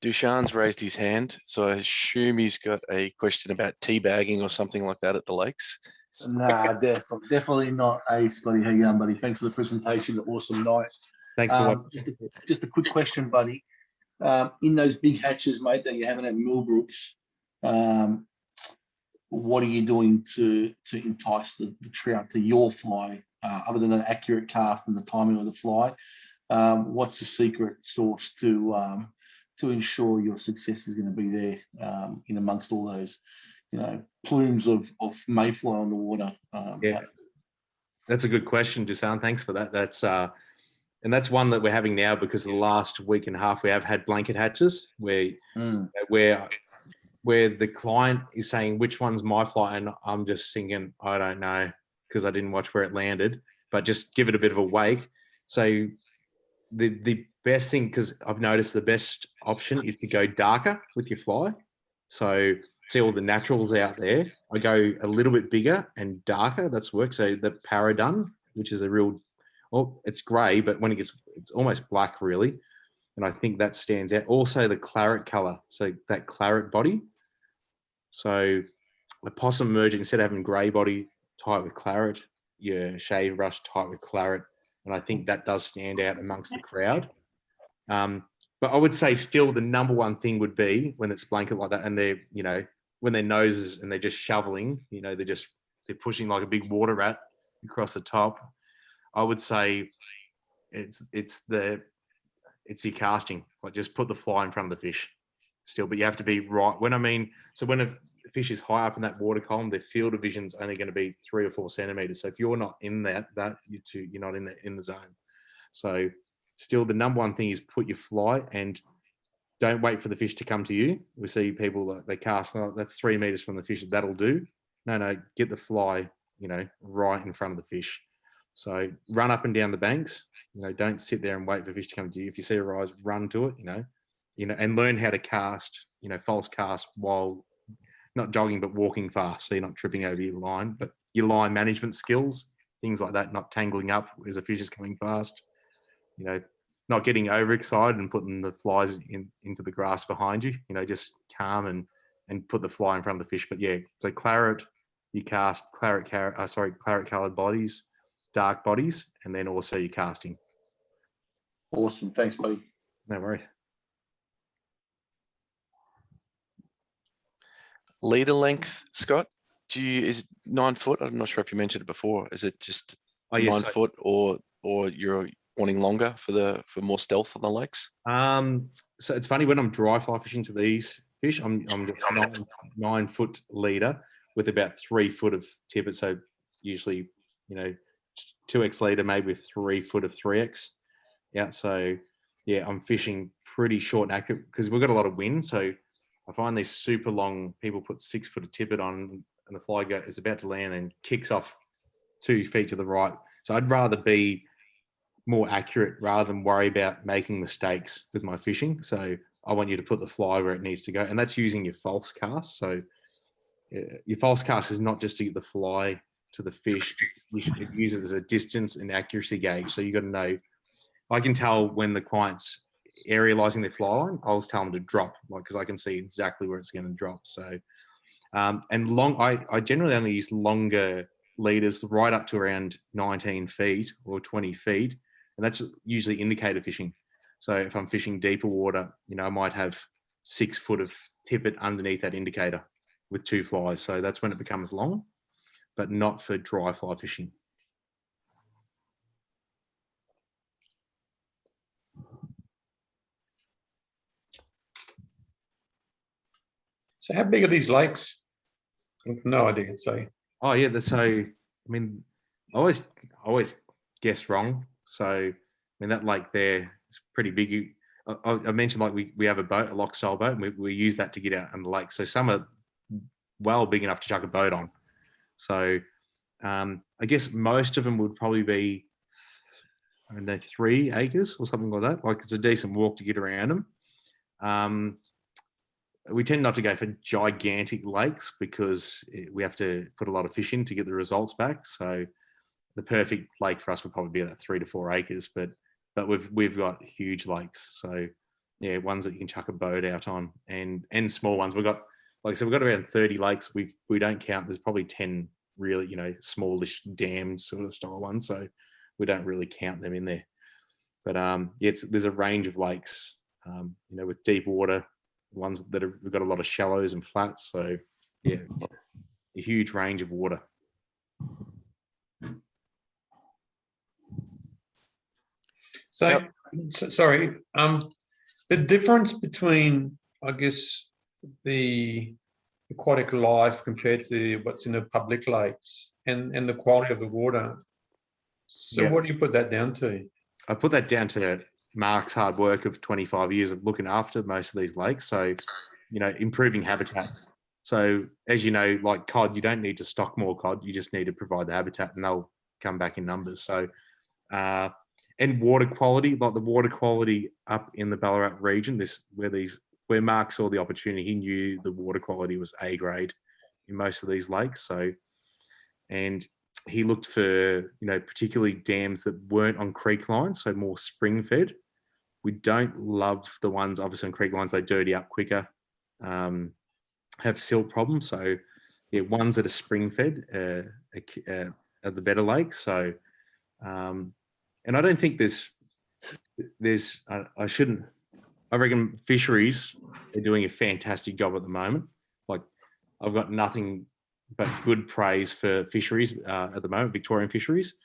Dushan's raised his hand, so I assume he's got a question about teabagging or something like that at the lakes. Nah, definitely not. Hey, Scotty, how you going, buddy? Thanks for the presentation. Awesome night. Thanks for watching. Just a quick question, buddy. In those big hatches, mate, that you're having at Millbrooks, what are you doing to entice the trout to your fly, other than an accurate cast and the timing of the fly? What's the secret sauce to ensure your success is going to be there in amongst all those, plumes of mayfly on the water? Yeah, that's a good question, Dusan. Thanks for that. And that's one that we're having now because the last week and a half we have had blanket hatches where the client is saying which one's my fly, and I'm just thinking I don't know because I didn't watch where it landed, but just give it a bit of a wake. So the best thing, because I've noticed the best option is to go darker with your fly. So see all the naturals out there. I go a little bit bigger and darker. That's work. So the Paradun, which is it's grey, but when it's almost black really. And I think that stands out. Also the claret colour. So that claret body. So the possum merger, instead of having grey body tight with claret, your shade rush tight with claret. And I think that does stand out amongst the crowd. But I would say still the number one thing would be when it's blanket like that and they're, when their noses and they're just shoveling, they're pushing like a big water rat across the top. I would say it's your casting. Like just put the fly in front of the fish still, but you have to be right. When a fish is high up in that water column, their field of vision's only going to be 3 or 4 centimeters. So if you're not in you're not in the zone. So still the number one thing is put your fly and don't wait for the fish to come to you. We see people they cast, that's 3 meters from the fish. That'll do. No, get the fly, right in front of the fish. So run up and down the banks. Don't sit there and wait for fish to come to you. If you see a rise, run to it. and learn how to cast, false cast while not jogging, but walking fast. So you're not tripping over your line, but your line management skills, things like that, not tangling up as a fish is coming fast, not getting overexcited and putting the flies into the grass behind you, just calm and put the fly in front of the fish. But yeah, so claret, you cast claret colored bodies, dark bodies, and then also you're casting. Awesome. Thanks, buddy. No worries. Leader length, Scott, is it 9 foot? I'm not sure if you mentioned it before. Is it just 9 foot, or you're wanting longer for more stealth on the lakes? So it's funny, when I'm dry fly fishing to these fish, I'm just 9 foot leader with about 3 foot of tippet. So usually, 2x leader, maybe with 3 foot of 3x. Yeah. So yeah, I'm fishing pretty short and accurate because we've got a lot of wind. So I find these super long, people put 6 foot of tippet on and the fly is about to land and kicks off 2 feet to the right. So I'd rather be more accurate rather than worry about making mistakes with my fishing. So I want you to put the fly where it needs to go. And that's using your false cast. So your false cast is not just to get the fly to the fish. You should use it as a distance and accuracy gauge. So you got to know, I can tell when the client's aerializing their fly line, I'll tell them to drop, because I can see exactly where it's going to drop. So, I generally only use longer leaders right up to around 19 feet or 20 feet. And that's usually indicator fishing. So if I'm fishing deeper water, I might have 6 foot of tippet underneath that indicator with 2 flies. So that's when it becomes long, but not for dry fly fishing. So how big are these lakes? I've no idea. So oh yeah, I always guess wrong. So that lake there is pretty big. I mentioned we have a boat, a lock style boat, and we use that to get out on the lake. So some are well big enough to chuck a boat on. So I guess most of them would probably be, 3 acres or something like that. Like, it's a decent walk to get around them. We tend not to go for gigantic lakes because we have to put a lot of fish in to get the results back. So the perfect lake for us would probably be about 3 to 4 acres, but we've got huge lakes. So yeah, ones that you can chuck a boat out on, and small ones. We've got, like I said, we've got around 30 lakes. We don't count. There's probably 10 really, smallish dam sort of style ones. So we don't really count them in there. But there's a range of lakes, with deep water, ones that we've got a lot of shallows and flats. So yeah, a huge range of water. So, sorry, the difference between, I guess, the aquatic life compared to what's in the public lakes and the quality of the water. So Yeah. what do you put that down to? I put that down to Mark's hard work of 25 years of looking after most of these lakes. So, improving habitat. So as you know, like cod, you don't need to stock more cod. You just need to provide the habitat and they'll come back in numbers. So, and water quality, like the water quality up in the Ballarat region, where Mark saw the opportunity, he knew the water quality was A grade in most of these lakes. So, and he looked for, particularly dams that weren't on creek lines, so more spring fed. We don't love the ones, obviously on creek lines, they dirty up quicker, have silt problems. So yeah, ones that are spring fed are the better lakes. So, and I don't think I reckon fisheries are doing a fantastic job at the moment. Like, I've got nothing but good praise for fisheries at the moment, Victorian fisheries.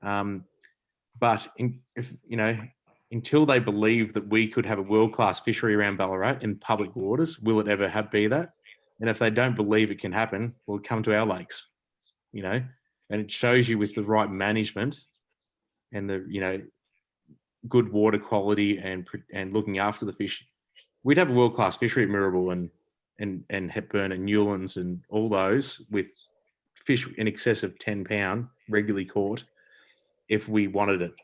But until they believe that we could have a world-class fishery around Ballarat in public waters, will it ever be that? And if they don't believe it can happen, well, come to our lakes, and it shows you with the right management and the, good water quality and looking after the fish, we'd have a world-class fishery at Mirrabul and Hepburn and Newlands and all those with fish in excess of 10 pound regularly caught if we wanted it,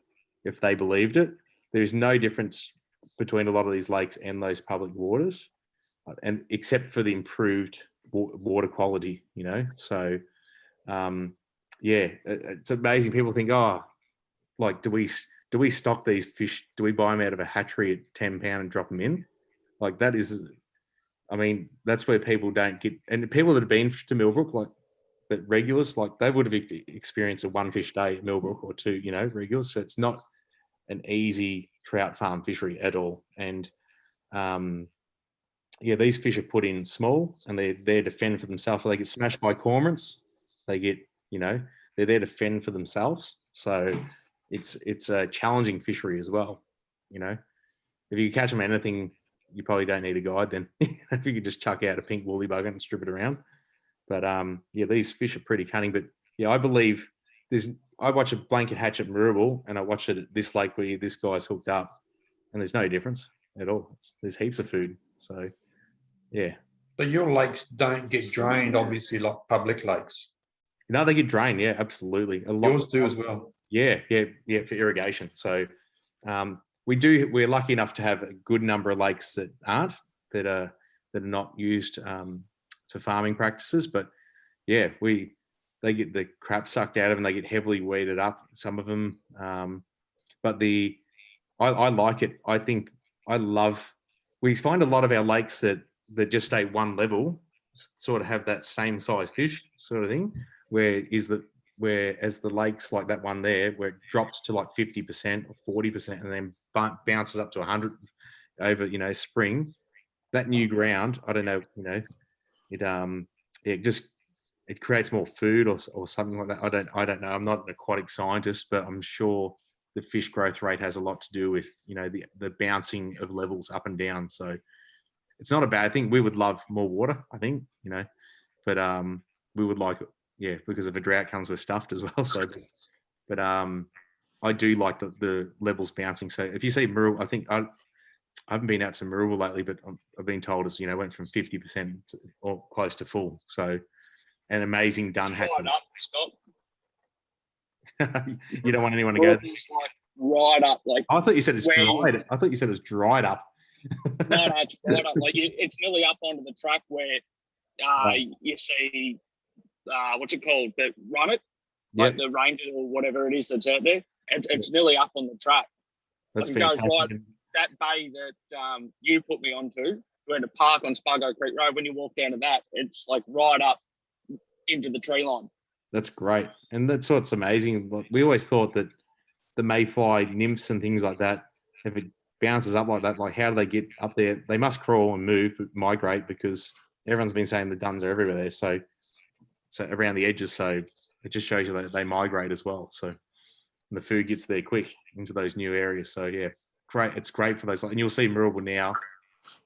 if they believed it. There's no difference between a lot of these lakes and those public waters, and except for the improved water quality, you know. So yeah, it's amazing. People think, oh, like, do we stock these fish? Do we buy them out of a hatchery at £10 and drop them in? Like, that is, I mean, that's where people don't get, and people that have been to Millbrook, like, but regulars, like, they would have experienced a one fish day at Millbrook or two, you know, regulars. So it's not an easy trout farm fishery at all. And yeah, these fish are put in small, and they're there to fend for themselves. If they get smashed by cormorants, they get, you know, they're there to fend for themselves. So it's a challenging fishery as well. You know, if you catch them anything, you probably don't need a guide then. If you could just chuck out a pink woolly bugger and strip it around. But yeah, these fish are pretty cunning. But yeah, I believe I watch a blanket hatch at Moorabool, and I watch it at this lake where this guy's hooked up, and there's no difference at all. There's heaps of food. So yeah. So your lakes don't get drained, obviously, like public lakes. No, they get drained. Yeah, absolutely. A lot. Yours do as well. Yeah, for irrigation. So we're lucky enough to have a good number of lakes that are not used for farming practices. But yeah, they get the crap sucked out of them. They get heavily weeded up, some of them. But I like it. I think we find a lot of our lakes that just stay one level, sort of have that same size fish sort of thing, whereas the lakes like that one there, where it drops to like 50% or 40% and then bounces up to 100 over, you know, spring, that new ground, I don't know, you know, it creates more food or something like that. I don't know. I'm not an aquatic scientist, but I'm sure the fish growth rate has a lot to do with, you know, the bouncing of levels up and down. So it's not a bad thing. We would love more water, I think, you know, but we would like, yeah, because if a drought comes, we're stuffed as well. So, but I do like the levels bouncing. So if you see Moorabool, I think I haven't been out to Moorabool lately, but I've been told it's, you know, went from 50% or close to full. So an amazing done happened. You don't want anyone to go there. Like right up, like I thought you said it's dried. I thought you said it's dried up. No, it's right up. Like it's nearly up onto the track where you see what's it called? The run it, like the rangers or whatever it is that's out there. It's nearly up on the track. That's it goes right that bay that you put me onto, where to park on Spargo Creek Road. When you walk down to that, it's like right up into the tree line. That's great, and that's what's amazing. We always thought that the mayfly nymphs and things like that, if it bounces up like that, like how do they get up there? They must crawl and move, but migrate, because everyone's been saying the duns are everywhere there. So around the edges. So it just shows you that they migrate as well. So the food gets there quick into those new areas. So yeah, great. It's great for those. And you'll see Moorabool now.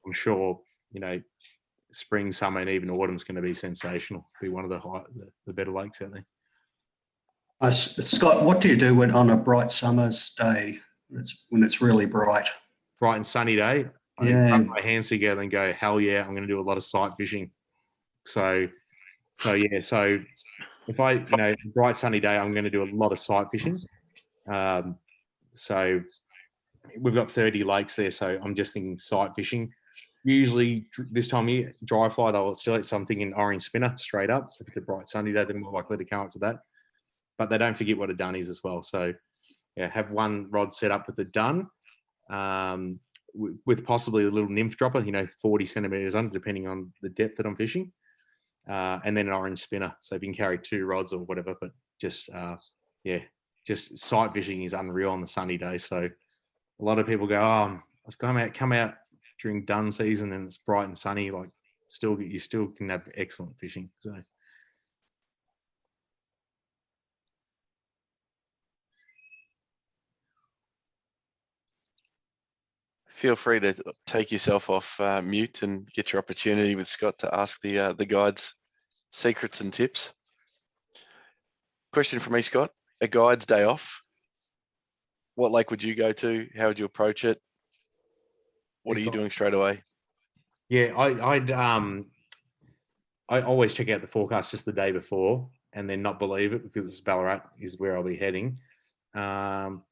I'm sure, you know, spring, summer, and even autumn's going to be sensational. Be one of the better lakes out there. Scott, what do you do on a bright summer's day when it's really bright? Bright and sunny day. I put my hands together and go, hell yeah, I'm going to do a lot of sight fishing. So yeah, so if I, you know, bright sunny day, I'm going to do a lot of sight fishing. So we've got 30 lakes there, so I'm just thinking sight fishing. Usually this time of year, dry fly, they'll still eat something in orange spinner straight up. If it's a bright sunny day, they're more likely to come up to that. But they don't forget what a dun is as well. So yeah, have one rod set up with a dun, with possibly a little nymph dropper, you know, 40 centimeters under, depending on the depth that I'm fishing. And then an orange spinner. So you can carry 2 rods or whatever, but just sight fishing is unreal on the sunny day. So a lot of people go, oh, I've come out during dun season and it's bright and sunny. Like you still can have excellent fishing. So. Feel free to take yourself off mute and get your opportunity with Scott to ask the guides secrets and tips. Question from me, Scott. A guide's day off. What lake would you go to? How would you approach it? What are you doing straight away? Yeah, I always check out the forecast just the day before and then not believe it, because it's Ballarat is where I'll be heading. But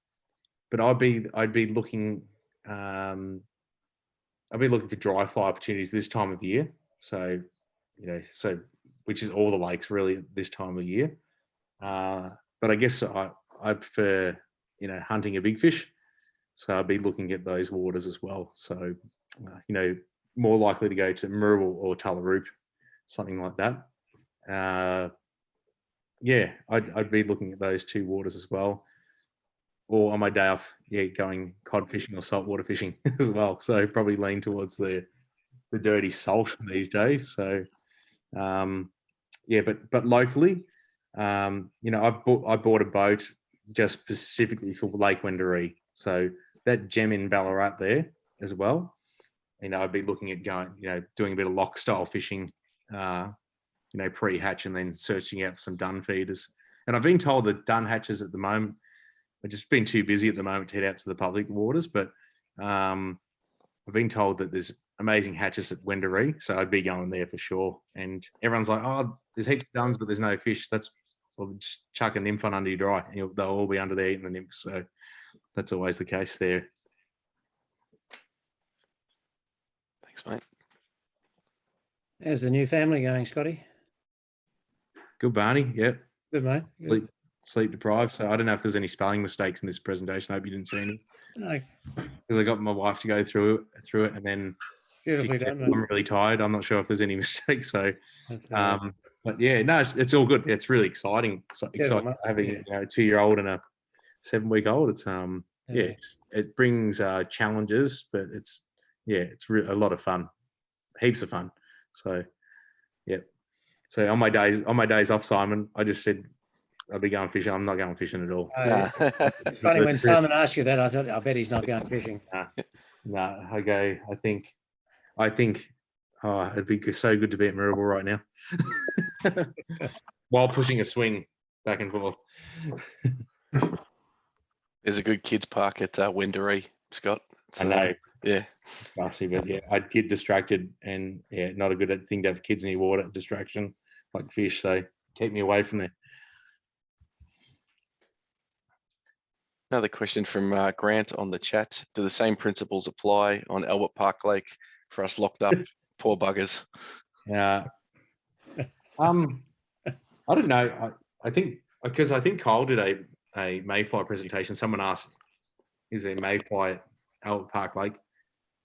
I'd be looking I've been looking for dry fly opportunities this time of year. So, which is all the lakes really this time of year. But I guess I prefer, hunting a big fish. So I'd be looking at those waters as well. So, more likely to go to Mirrabel or Tullaroop, something like that. I'd be looking at those two waters as well. Or on my day off, going cod fishing or saltwater fishing as well. So probably lean towards the dirty salt these days. So, but locally, I bought a boat just specifically for Lake Wendouree. So that gem in Ballarat there as well. I'd be looking at going, doing a bit of lock style fishing, pre-hatch and then searching out for some dun feeders. And I've been told that dun hatches at the moment, I've just been too busy at the moment to head out to the public waters, but I've been told that there's amazing hatches at Wendouree, so I'd be going there for sure. And everyone's like, oh, there's heaps of duns, but there's no fish. Well, just chuck a nymph on under your dry, and they'll all be under there eating the nymphs. So that's always the case there. Thanks, mate. How's the new family going, Scotty? Good, Barney. Yep. Good, mate. Good. Sleep deprived. So I don't know if there's any spelling mistakes in this presentation. I hope you didn't see any. No. Because I got my wife to go through it, and then Beautifully done, mate. I'm really tired. I'm not sure if there's any mistakes. So, but yeah, no, it's all good. It's really exciting. So exciting having a 2-year-old and a 7-week-old. It's it brings challenges, but it's a lot of fun, heaps of fun. So, yeah. So on my days off, Simon, I just said I'll be going fishing. I'm not going fishing at all. It's funny when Simon asked you that, I thought, I bet he's not going fishing. No, I go. I think. Oh, it'd be so good to be at Mirrabel right now, while pushing a swing back and forth. There's a good kids park at Wendouree, Scott. I know. Yeah. Fussy, but I'd get distracted, and not a good thing to have kids in your water. Distraction, like fish. So keep me away from there. Another question from Grant on the chat. Do the same principles apply on Albert Park Lake for us locked up poor buggers? Yeah. I don't know. I think Kyle did a mayfly presentation. Someone asked, is there mayfly at Albert Park Lake?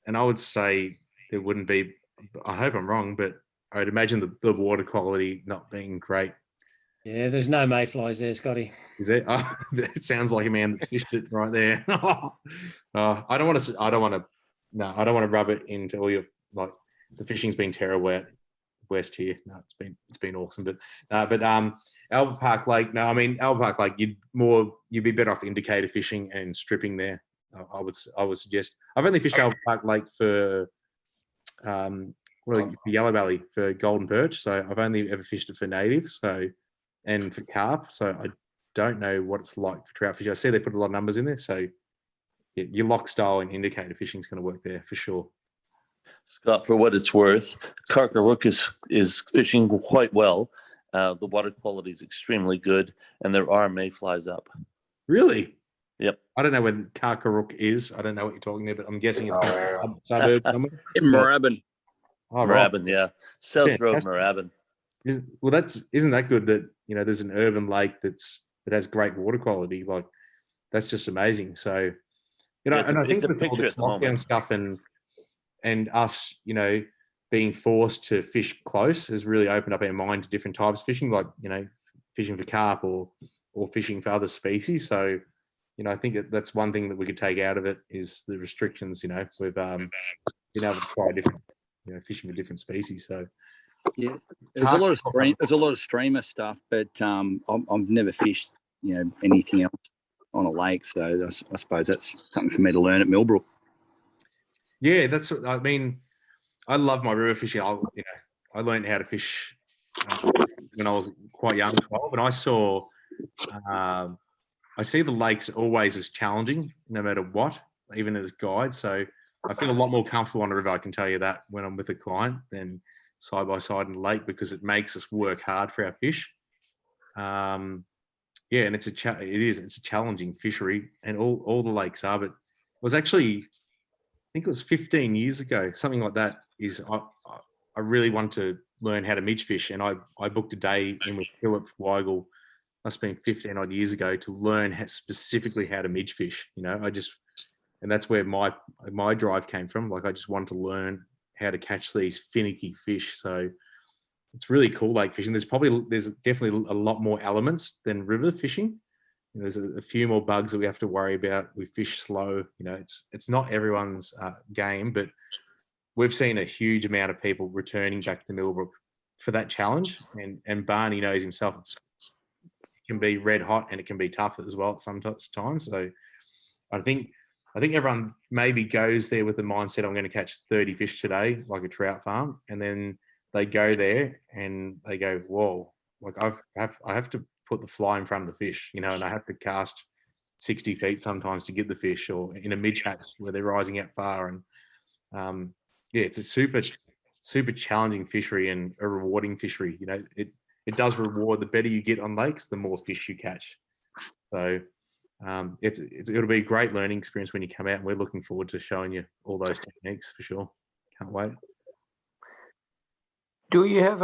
And I would say there wouldn't be. I hope I'm wrong, but I would imagine the water quality not being great. Yeah, there's no mayflies there, Scotty. Is there? Oh, it sounds like a man that's fished it right there. I don't want to rub it into all your, like, the fishing's been terrible at West here. No, it's been awesome, but Albert Park Lake. No, I mean Albert Park Lake. You'd be better off indicator fishing and stripping there. I would suggest. I've only fished Albert Park Lake for Yellow Valley for golden perch. So I've only ever fished it for natives. And for carp. So I don't know what it's like for trout fishing. I see they put a lot of numbers in there. So your lock style and indicator fishing is going to work there for sure. Scott, for what it's worth, Carcarook is fishing quite well. The water quality is extremely good, and there are mayflies up. Really? Yep. I don't know where Carcarook is. I don't know what you're talking there, but I'm guessing it's a suburb somewhere. In Moorabbin. Oh, right. Moorabbin, yeah. South Road, Moorabbin. Isn't that good that there's an urban lake that has great water quality? Like, that's just amazing. So and I think with all this lockdown stuff and us being forced to fish close has really opened up our mind to different types of fishing, like fishing for carp or fishing for other species. So I think that's one thing that we could take out of it is the restrictions. We've been able to try different fishing for different species. So. Yeah, there's a lot of streamer stuff, but I've never fished anything else on a lake, so I suppose that's something for me to learn at Millbrook. Yeah, that's what I mean. I love my river fishing. I learned how to fish when I was quite young, 12, and I see the lakes always as challenging, no matter what, even as guides. So I feel a lot more comfortable on a river. I can tell you that when I'm with a client than side by side in the lake, because it makes us work hard for our fish. And it's a challenging fishery, and all the lakes are. But it was actually think it was 15 years ago, something like that. I really wanted to learn how to midge fish, and I booked a day in with Philip Weigel, must have been 15 odd years ago, to learn specifically how to midge fish. You know, and that's where my drive came from. Like, I just wanted to learn how to catch these finicky fish. So it's really cool lake fishing. There's definitely a lot more elements than river fishing. You know, there's a few more bugs that we have to worry about. We fish slow. You know, it's not everyone's game, but we've seen a huge amount of people returning back to Millbrook for that challenge. And Barney knows himself, it can be red hot and it can be tough as well at some times. So I think everyone maybe goes there with the mindset, I'm going to catch 30 fish today, like a trout farm. And then they go there and they go, whoa, like I have to put the fly in front of the fish, you know, and I have to cast 60 feet sometimes to get the fish, or in a midge hatch where they're rising out far. And yeah, it's a super challenging fishery and a rewarding fishery. You know, it does reward. The better you get on lakes, the more fish you catch. So it'll be a great learning experience when you come out, and we're looking forward to showing you all those techniques for sure. Can't wait. Do you have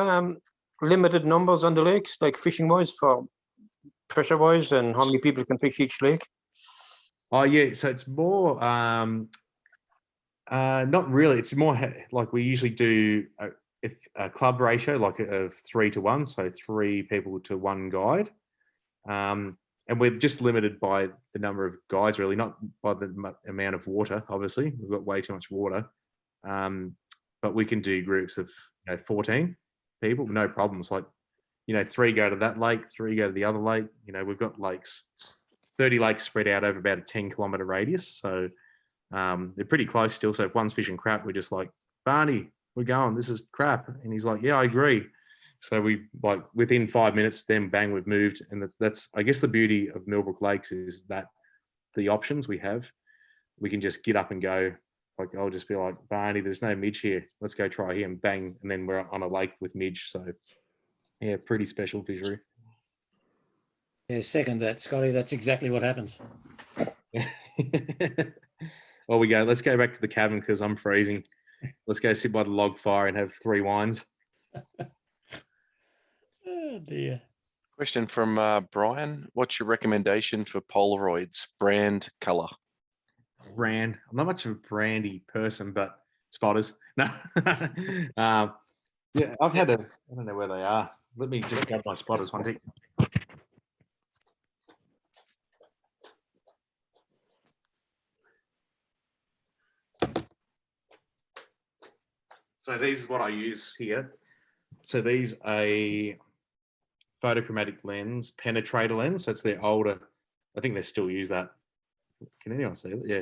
limited numbers on the lakes, like fishing wise, for pressure wise, and how many people can fish each lake? Oh yeah, so it's more not really. It's more like we usually do a club ratio, like of 3 to 1, so 3 people to 1 guide. And we're just limited by the number of guys, really, not by the amount of water. Obviously, we've got way too much water, but we can do groups of 14 people, no problems. Like, 3 go to that lake, 3 go to the other lake. We've got lakes, 30 lakes spread out over about a 10-kilometre radius, so they're pretty close still. So if one's fishing crap, we're just like, Barney, we're going. This is crap, and he's like, yeah, I agree. So we, like, within 5 minutes, then bang, we've moved. And that's, I guess, the beauty of Millbrook Lakes is that the options we have, we can just get up and go. Like, I'll just be like, Barney, there's no midge here. Let's go try here, and bang. And then we're on a lake with midge. So yeah, pretty special fishery. Yeah, second that, Scotty. That's exactly what happens. Well, we go. Let's go back to the cabin because I'm freezing. Let's go sit by the log fire and have 3 wines. Oh dear. Question from Brian. What's your recommendation for Polaroids? Brand, colour? Brand. I'm not much of a brandy person, but spotters. No. Yeah, I've had I don't know where they are. Let me just grab my spotters one tick. So these is what I use here. So these are a photochromatic lens, penetrator lens. So it's their older, I think they still use that. Can anyone see it? Yeah.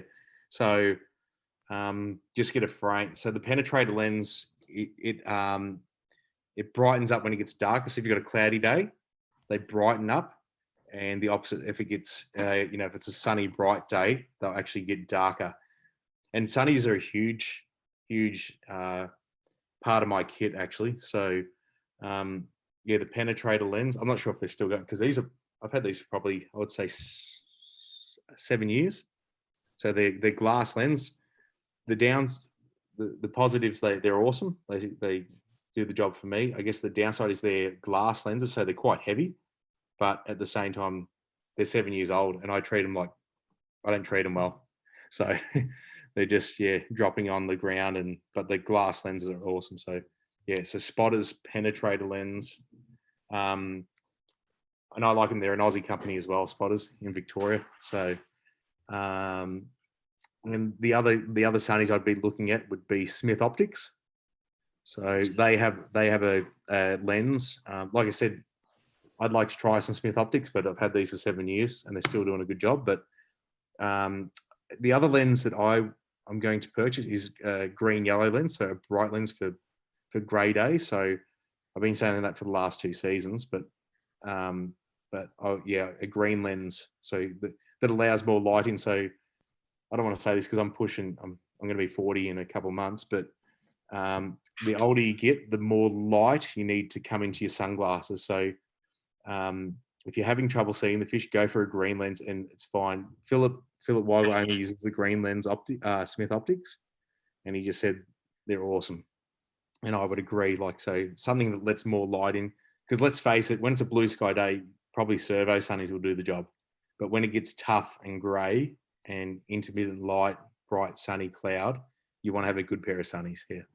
So just get a frame. So the penetrator lens, it brightens up when it gets darker. So if you've got a cloudy day, they brighten up, and the opposite, if it gets, if it's a sunny, bright day, they'll actually get darker. And sunnies are a huge part of my kit, actually. So yeah, the penetrator lens, I'm not sure if they're still going, because I've had these for probably, I would say 7 years. So they're glass lens. The downs, the positives, they're awesome. They do the job for me. I guess the downside is they're glass lenses, so they're quite heavy, but at the same time, they're 7 years old, and I treat them like, I don't treat them well. So they're just, dropping on the ground, but the glass lenses are awesome. So yeah, so Spotters penetrator lens. And I like them. They're an Aussie company as well, Spotters in Victoria. So, and the other sunnies I'd be looking at would be Smith Optics. So they have a lens. Like I said, I'd like to try some Smith Optics, but I've had these for 7 years and they're still doing a good job. But the other lens that I'm going to purchase is a green-yellow lens, so a bright lens for grey days. So I've been saying that for the last 2 seasons, but a green lens, so that allows more light in. So I don't want to say this because I'm going to be 40 in a couple of months, but the older you get, the more light you need to come into your sunglasses. So if you're having trouble seeing the fish, go for a green lens and it's fine. Philip Weigel only uses the green lens Smith Optics. and he just said they're awesome. And I would agree. Like, so something that lets more light in, because let's face it, when it's a blue sky day, probably servo sunnies will do the job. But when it gets tough and grey and intermittent light, bright sunny cloud, you want to have a good pair of sunnies here,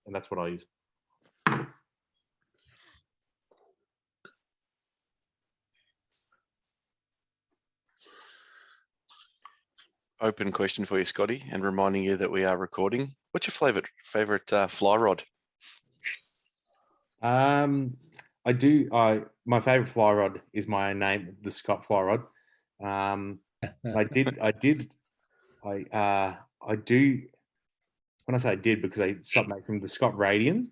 and that's what I use. Open question for you, Scotty, and reminding you that we are recording. What's your favorite fly rod? My favorite fly rod is my own name, the Scott fly rod. I do. When I say I did, because I stopped making the Scott Radian.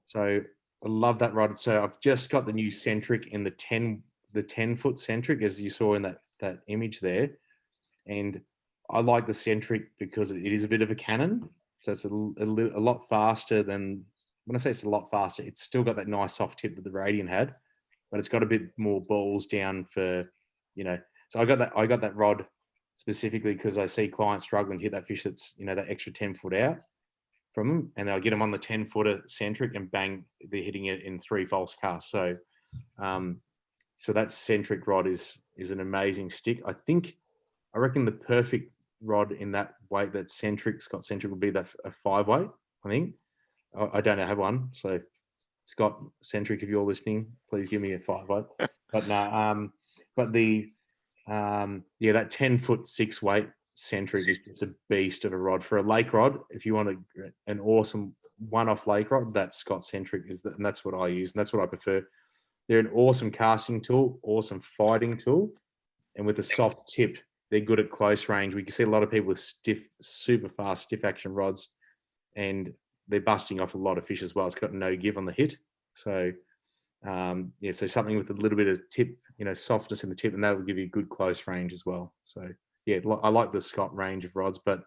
So I love that rod. So I've just got the new centric in the 10-foot centric, as you saw in that image there. And I like the centric because it is a bit of a cannon. So it's a lot faster than, when I say it's a lot faster, it's still got that nice soft tip that the Radian had, but it's got a bit more balls down for, so I got that rod specifically because I see clients struggling to hit that fish that's, that extra 10 foot out from them, and they'll get them on the 10-footer centric and bang, they're hitting it in 3 false casts. So, so that centric rod is an amazing stick. I reckon the perfect rod in that weight, that centric, Scott centric, would be that a 5-weight, I think. I don't have one. So Scott centric, if you're listening, please give me a 5-weight. But no, but that 10-foot 6-weight centric is just a beast of a rod. For a lake rod, if you want an awesome one-off lake rod, that Scott centric and that's what I use, and that's what I prefer. They're an awesome casting tool, awesome fighting tool, and with a soft tip, they're good at close range. We can see a lot of people with super fast, stiff action rods, and they're busting off a lot of fish as well. It's got no give on the hit. So, so something with a little bit of tip, softness in the tip, and that will give you good close range as well. So, yeah, I like the Scott range of rods, but,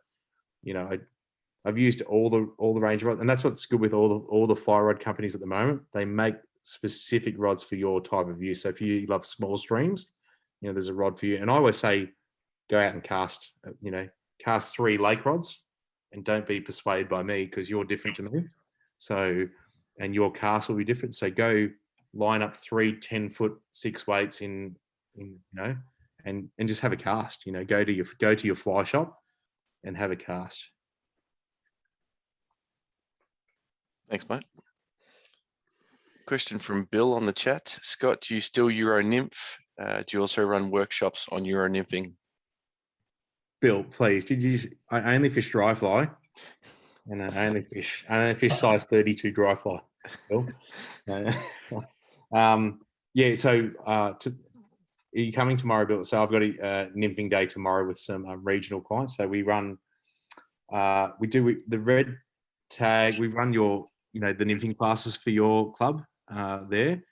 I've used all the range of rods, and that's what's good with all the fly rod companies at the moment. They make specific rods for your type of use. So if you love small streams, there's a rod for you. And I always say, go out and cast 3 lake rods, and don't be persuaded by me, because you're different to me. So, and your cast will be different. So go line up 3 10-foot 6-weights in and just have a cast. Go to your fly shop and have a cast. Thanks, mate. Question from Bill on the chat. Scott, do you still Euro nymph? Do you also run workshops on Euro nymphing? Bill, please, I only fish dry fly, and I only fish size 32 dry fly. Bill. So are you coming tomorrow, Bill? So I've got a nymphing day tomorrow with some regional clients. So we run, we do the red tag. We run the nymphing classes for your club there,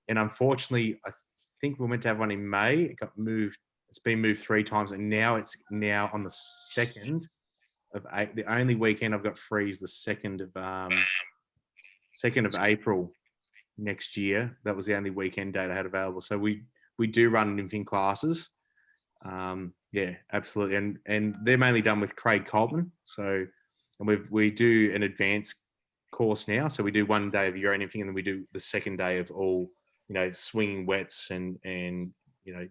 and unfortunately, I think we're meant to have one in May. It got moved. It's been moved 3 times, and now it's on the 2nd of April. The only weekend I've got free is the 2nd of April next year. That was the only weekend date I had available. So we do run nymphing classes. Absolutely, and they're mainly done with Craig Coltman. So, and we do an advanced course now. So we do 1 day of Euro nymphing, and then we do the 2nd day of all swinging wets and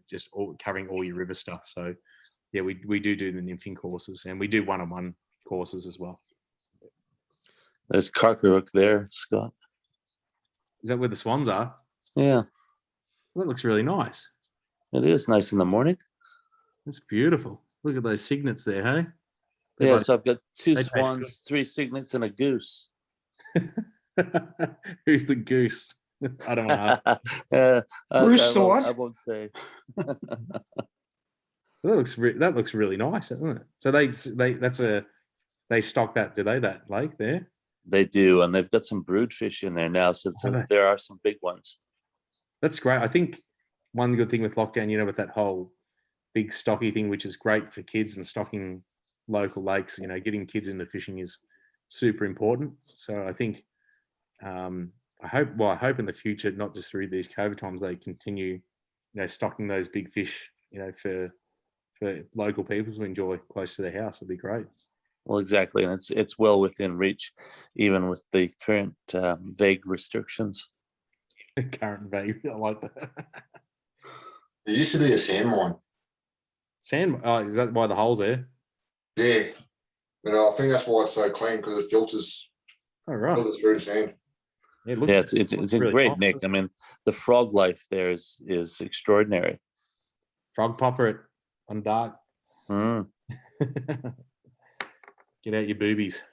just covering all your river stuff. So, yeah, we do the nymphing courses, and we do one-on-one courses as well. There's Carcarook there, Scott. Is that where the swans are? Yeah. Well, that looks really nice. It is nice in the morning. That's beautiful. Look at those cygnets there, hey? Yeah, so I've got 2 swans, 3 cygnets, and a goose. Who's the goose? I don't want to ask. I won't say. That looks really nice, doesn't it? So they stock that, do they? That lake there? They do, and they've got some brood fish in there now. So there are some big ones. That's great. I think one good thing with lockdown, with that whole big stocky thing, which is great for kids and stocking local lakes, getting kids into fishing is super important. So I think, I hope in the future, not just through these COVID times, they continue, stocking those big fish, for local people to enjoy close to their house. It'd be great. Well, exactly, and it's well within reach, even with the current vague restrictions. Current vague, I like that. There used to be a sand mine. Sand, oh, is that why the hole's there? Yeah. I think that's why it's so clean, because it filters, Oh, right. filters through the sand. It looks, Yeah, it's a really great nice. mix. I mean, the frog life there is extraordinary. Frog popper it on dark. Mm. Get out your boobies.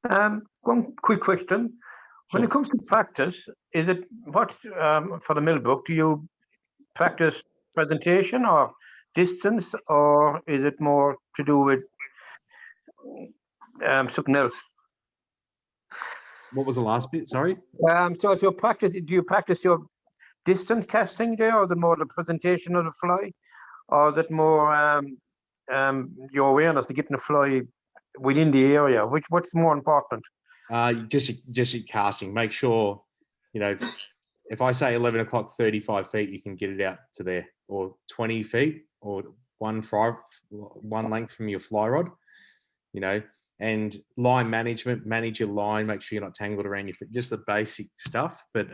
One quick question. When it comes to practice, is it what for the Millbrook? Do you practice presentation or distance, or is it more to do with something else? What was the last bit? Sorry. So if you practice, do you practice your distance casting there, or is it more the presentation of the fly, or is it more your awareness to getting the fly within the area? What's more important? Just your casting. Make sure, if I say 11 o'clock, 35 feet, you can get it out to there, or 20 feet, or one length from your fly rod, and line management, manage your line, make sure you're not tangled around your feet, just the basic stuff. But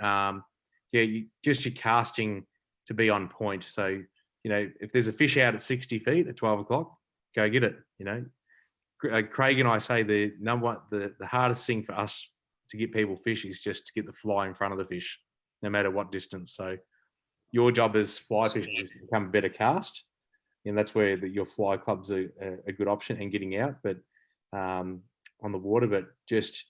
just your casting to be on point. So, if there's a fish out at 60 feet at 12 o'clock, go get it, Craig and I say the hardest thing for us to get people fish is just to get the fly in front of the fish, no matter what distance. So your job as fly fishing is to become a better cast, and that's where your fly club's a good option and getting out, but on the water. But just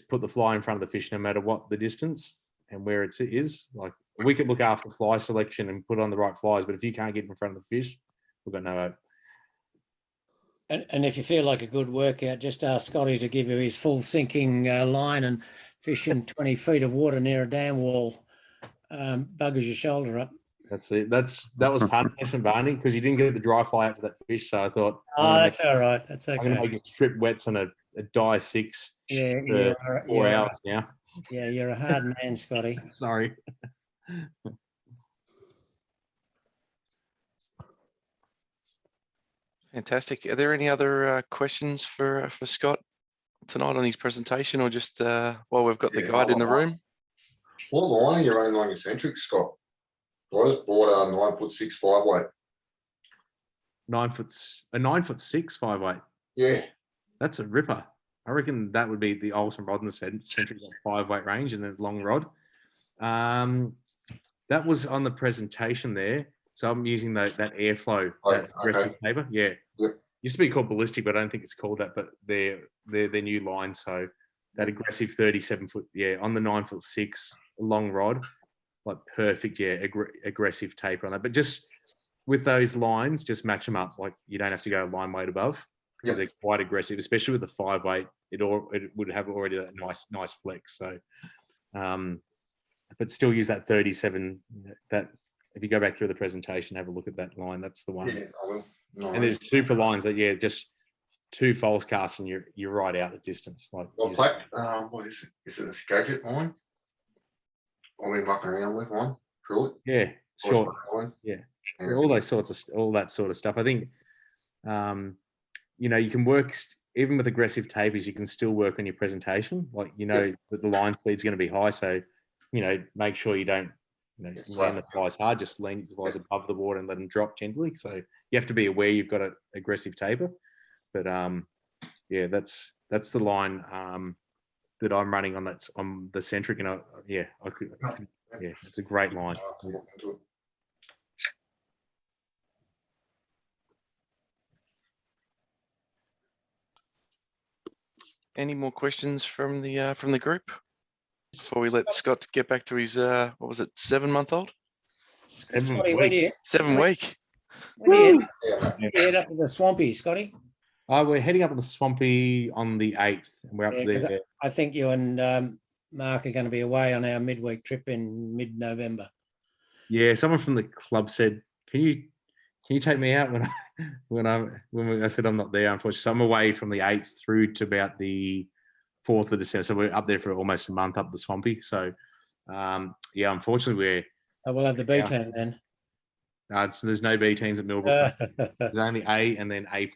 put the fly in front of the fish, no matter what the distance and where it is. Like, we could look after fly selection and put on the right flies, but if you can't get in front of the fish, we've got no hope. And if you feel like a good workout, just ask Scotty to give you his full sinking line and fish in 20 feet of water near a dam wall. Buggers your shoulder up. That's it. That was punishment, Barney, because you didn't get the dry fly out to that fish. So I thought, that's all right. That's okay. I'm going to make it strip wets on a die 6 for 4 hours now. Yeah, you're a hard man, Scotty. Sorry. Fantastic. Are there any other questions for Scott tonight on his presentation, or just while we've got the guide in the room? What line are you running on your centric, Scott? I just bought a 9'6" 5-weight. 9'6" 5-weight. Yeah. That's a ripper. I reckon that would be the ultimate rod in the centric 5-weight range and a long rod. That was on the presentation there. So I'm using that airflow, that aggressive taper. Yeah. Yep. Used to be called ballistic, but I don't think it's called that. But they're new line. So that aggressive 37 foot, on the 9'6" long rod, like perfect, aggressive taper on that. But just with those lines, just match them up. Like, you don't have to go line weight above, because they're quite aggressive, especially with the 5-weight. It would have already that nice flex. So, but still use that 37. That, if you go back through the presentation, have a look at that line. That's the one. Yeah, I will. No, and there's super lines that, just 2 false casts and you're right out at distance. Like, what is it? Is it a Skagit line? I've been mucking around with one. Truly. Yeah, short. Yeah, And all that sort of stuff. I think, you can work even with aggressive tapers. You can still work on your presentation. Like, that the line speed's going to be high, so make sure you don't land the flies hard. Just land the flies above the water and let them drop gently. So you have to be aware you've got an aggressive taper. But that's the line that I'm running on. That's on the centric, and it's a great line. Any more questions from the group before we let Scott get back to his 7-month-old? 7 Scotty, week. 7 week. when do you head up to the Swampy, Scotty? We're heading up to the Swampy on the 8th, and we're up there. I think you and Mark are going to be away on our midweek trip in mid-November. Yeah, someone from the club said, "Can you take me out?" When I said I'm not there, unfortunately. So I'm away from the 8th through to about the 4th of December. So we're up there for almost a month up the Swampy. So unfortunately we'll have the B team then. So there's no B teams at Millbrook. There's only A and then A+.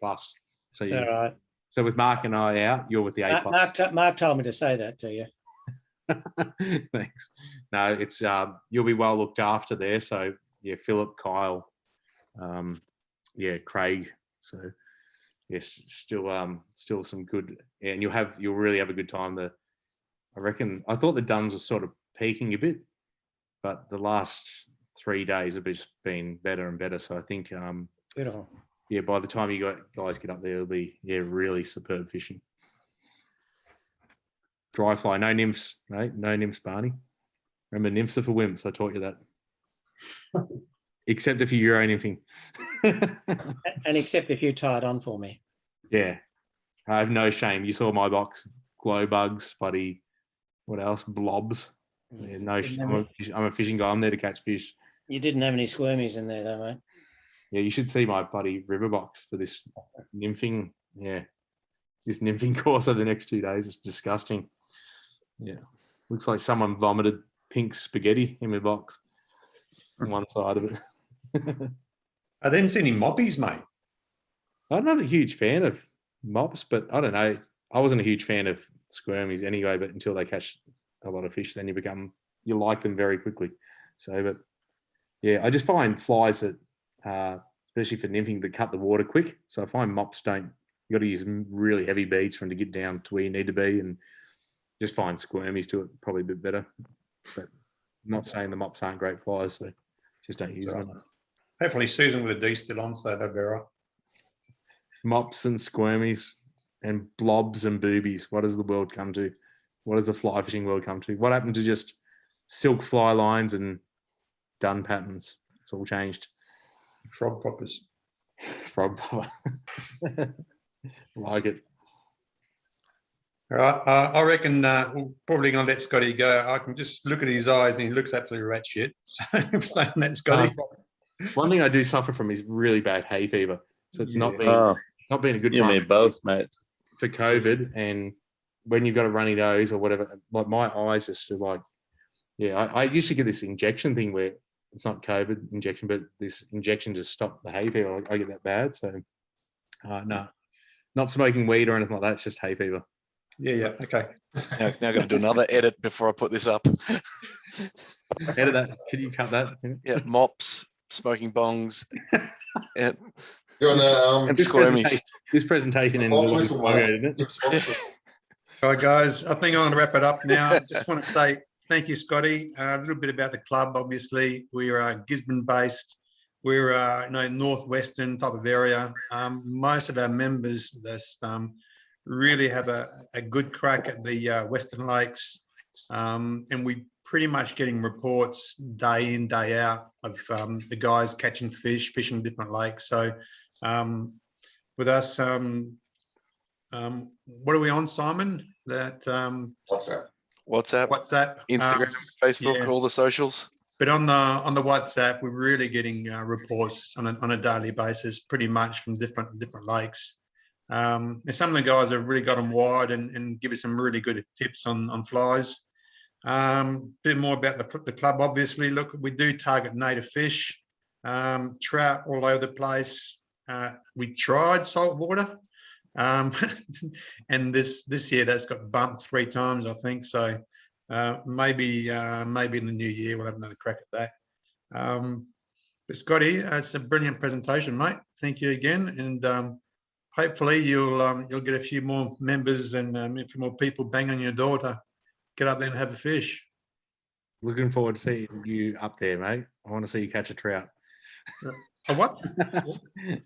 So It's all right. So with Mark and I out, you're with the A+. Mark told me to say that to you. Thanks. No, it's you'll be well looked after there. So yeah, Philip, Kyle, Craig. So yes, still some good, and you'll really have a good time. I reckon I thought the Duns were sort of peaking a bit, but the last 3 days have just been better and better. So I think Beautiful. Yeah, by the time you guys get up there, it'll be really superb fishing. Dry fly, no nymphs, right? No nymphs, Barney. Remember, nymphs are for wimps. I taught you that. Except if you're Euro nymphing. And except if you tie it on for me. Yeah, I have no shame. You saw my box: glow bugs, buddy. What else? Blobs. Yeah, no, I'm a fishing guy. I'm there to catch fish. You didn't have any squirmies in there, though, mate. Yeah, you should see my buddy river box for this nymphing. Yeah, this nymphing course over the next 2 days. It's disgusting. Yeah, looks like someone vomited pink spaghetti in my box on one side of it. I didn't see any moppies, mate. I'm not a huge fan of mops, but I don't know. I wasn't a huge fan of squirmies anyway, but until they catch a lot of fish, then you like them very quickly. So, but yeah, I just find flies that, especially for nymphing, that cut the water quick. So I find mops you got to use really heavy beads for them to get down to where you need to be, and just find squirmies to it probably a bit better. But I'm not saying the mops aren't great flies, so just don't use them. Hopefully Susan with a D still on, so they'll be all right. Mops and squirmies and blobs and boobies. What does the world come to? What does the fly fishing world come to? What happened to just silk fly lines and dun patterns? It's all changed. Frog poppers. Frog popper. Like it. All right, I reckon we're probably going to let Scotty go. I can just look at his eyes and he looks absolutely rat shit. So I'm saying that, Scotty. One thing I do suffer from is really bad hay fever. So it's not been a good time. You and me both, mate. For COVID, and when you've got a runny nose or whatever, like my eyes just are like, I usually get this injection thing where it's not COVID injection, but this injection to stop the hay fever. I get that bad. So no, not smoking weed or anything like that. It's just hay fever. Yeah, okay. Now I've got to do another edit before I put this up. Edit that. Can you cut that? Yeah, mops, smoking bongs, and squirmies. This presentation in All right, guys, I think I'm going to wrap it up now. I just want to say thank you, Scotty. A little bit about the club. Obviously, we're Gisborne based. We're northwestern type of area. Most of our members really have a good crack at the Western Lakes, and we pretty much getting reports day in, day out of the guys catching fish, fishing different lakes. So with us, what are we on, Simon? That WhatsApp, Instagram, Facebook, all the socials. But on the WhatsApp, we're really getting reports on a daily basis, pretty much from different lakes. And some of the guys have really got them wide and give us some really good tips on flies. Bit more about the club, obviously. Look, we do target native fish, trout all over the place. We tried saltwater, and this year that's got bumped 3 times, I think. So maybe in the new year we'll have another crack at that. But Scotty, it's a brilliant presentation, mate. Thank you again, and hopefully you'll get a few more members and a few more people bang on your door to get up there and have a fish. Looking forward to seeing you up there, mate. I want to see you catch a trout. A what?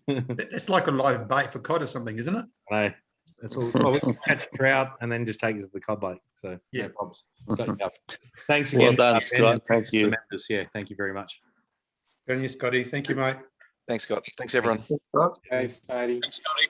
It's like a live bait for cod or something, isn't it? No, that's all. Well, we can catch a trout and then just take it to the cod lake. So yeah, no problems. Thanks again. Well done, Scott. Thank you. Members. Yeah, thank you very much. Good on you, Scotty. Thank you, mate. Thanks, Scott. Thanks, everyone. Thanks, Scotty. Thanks, Scotty.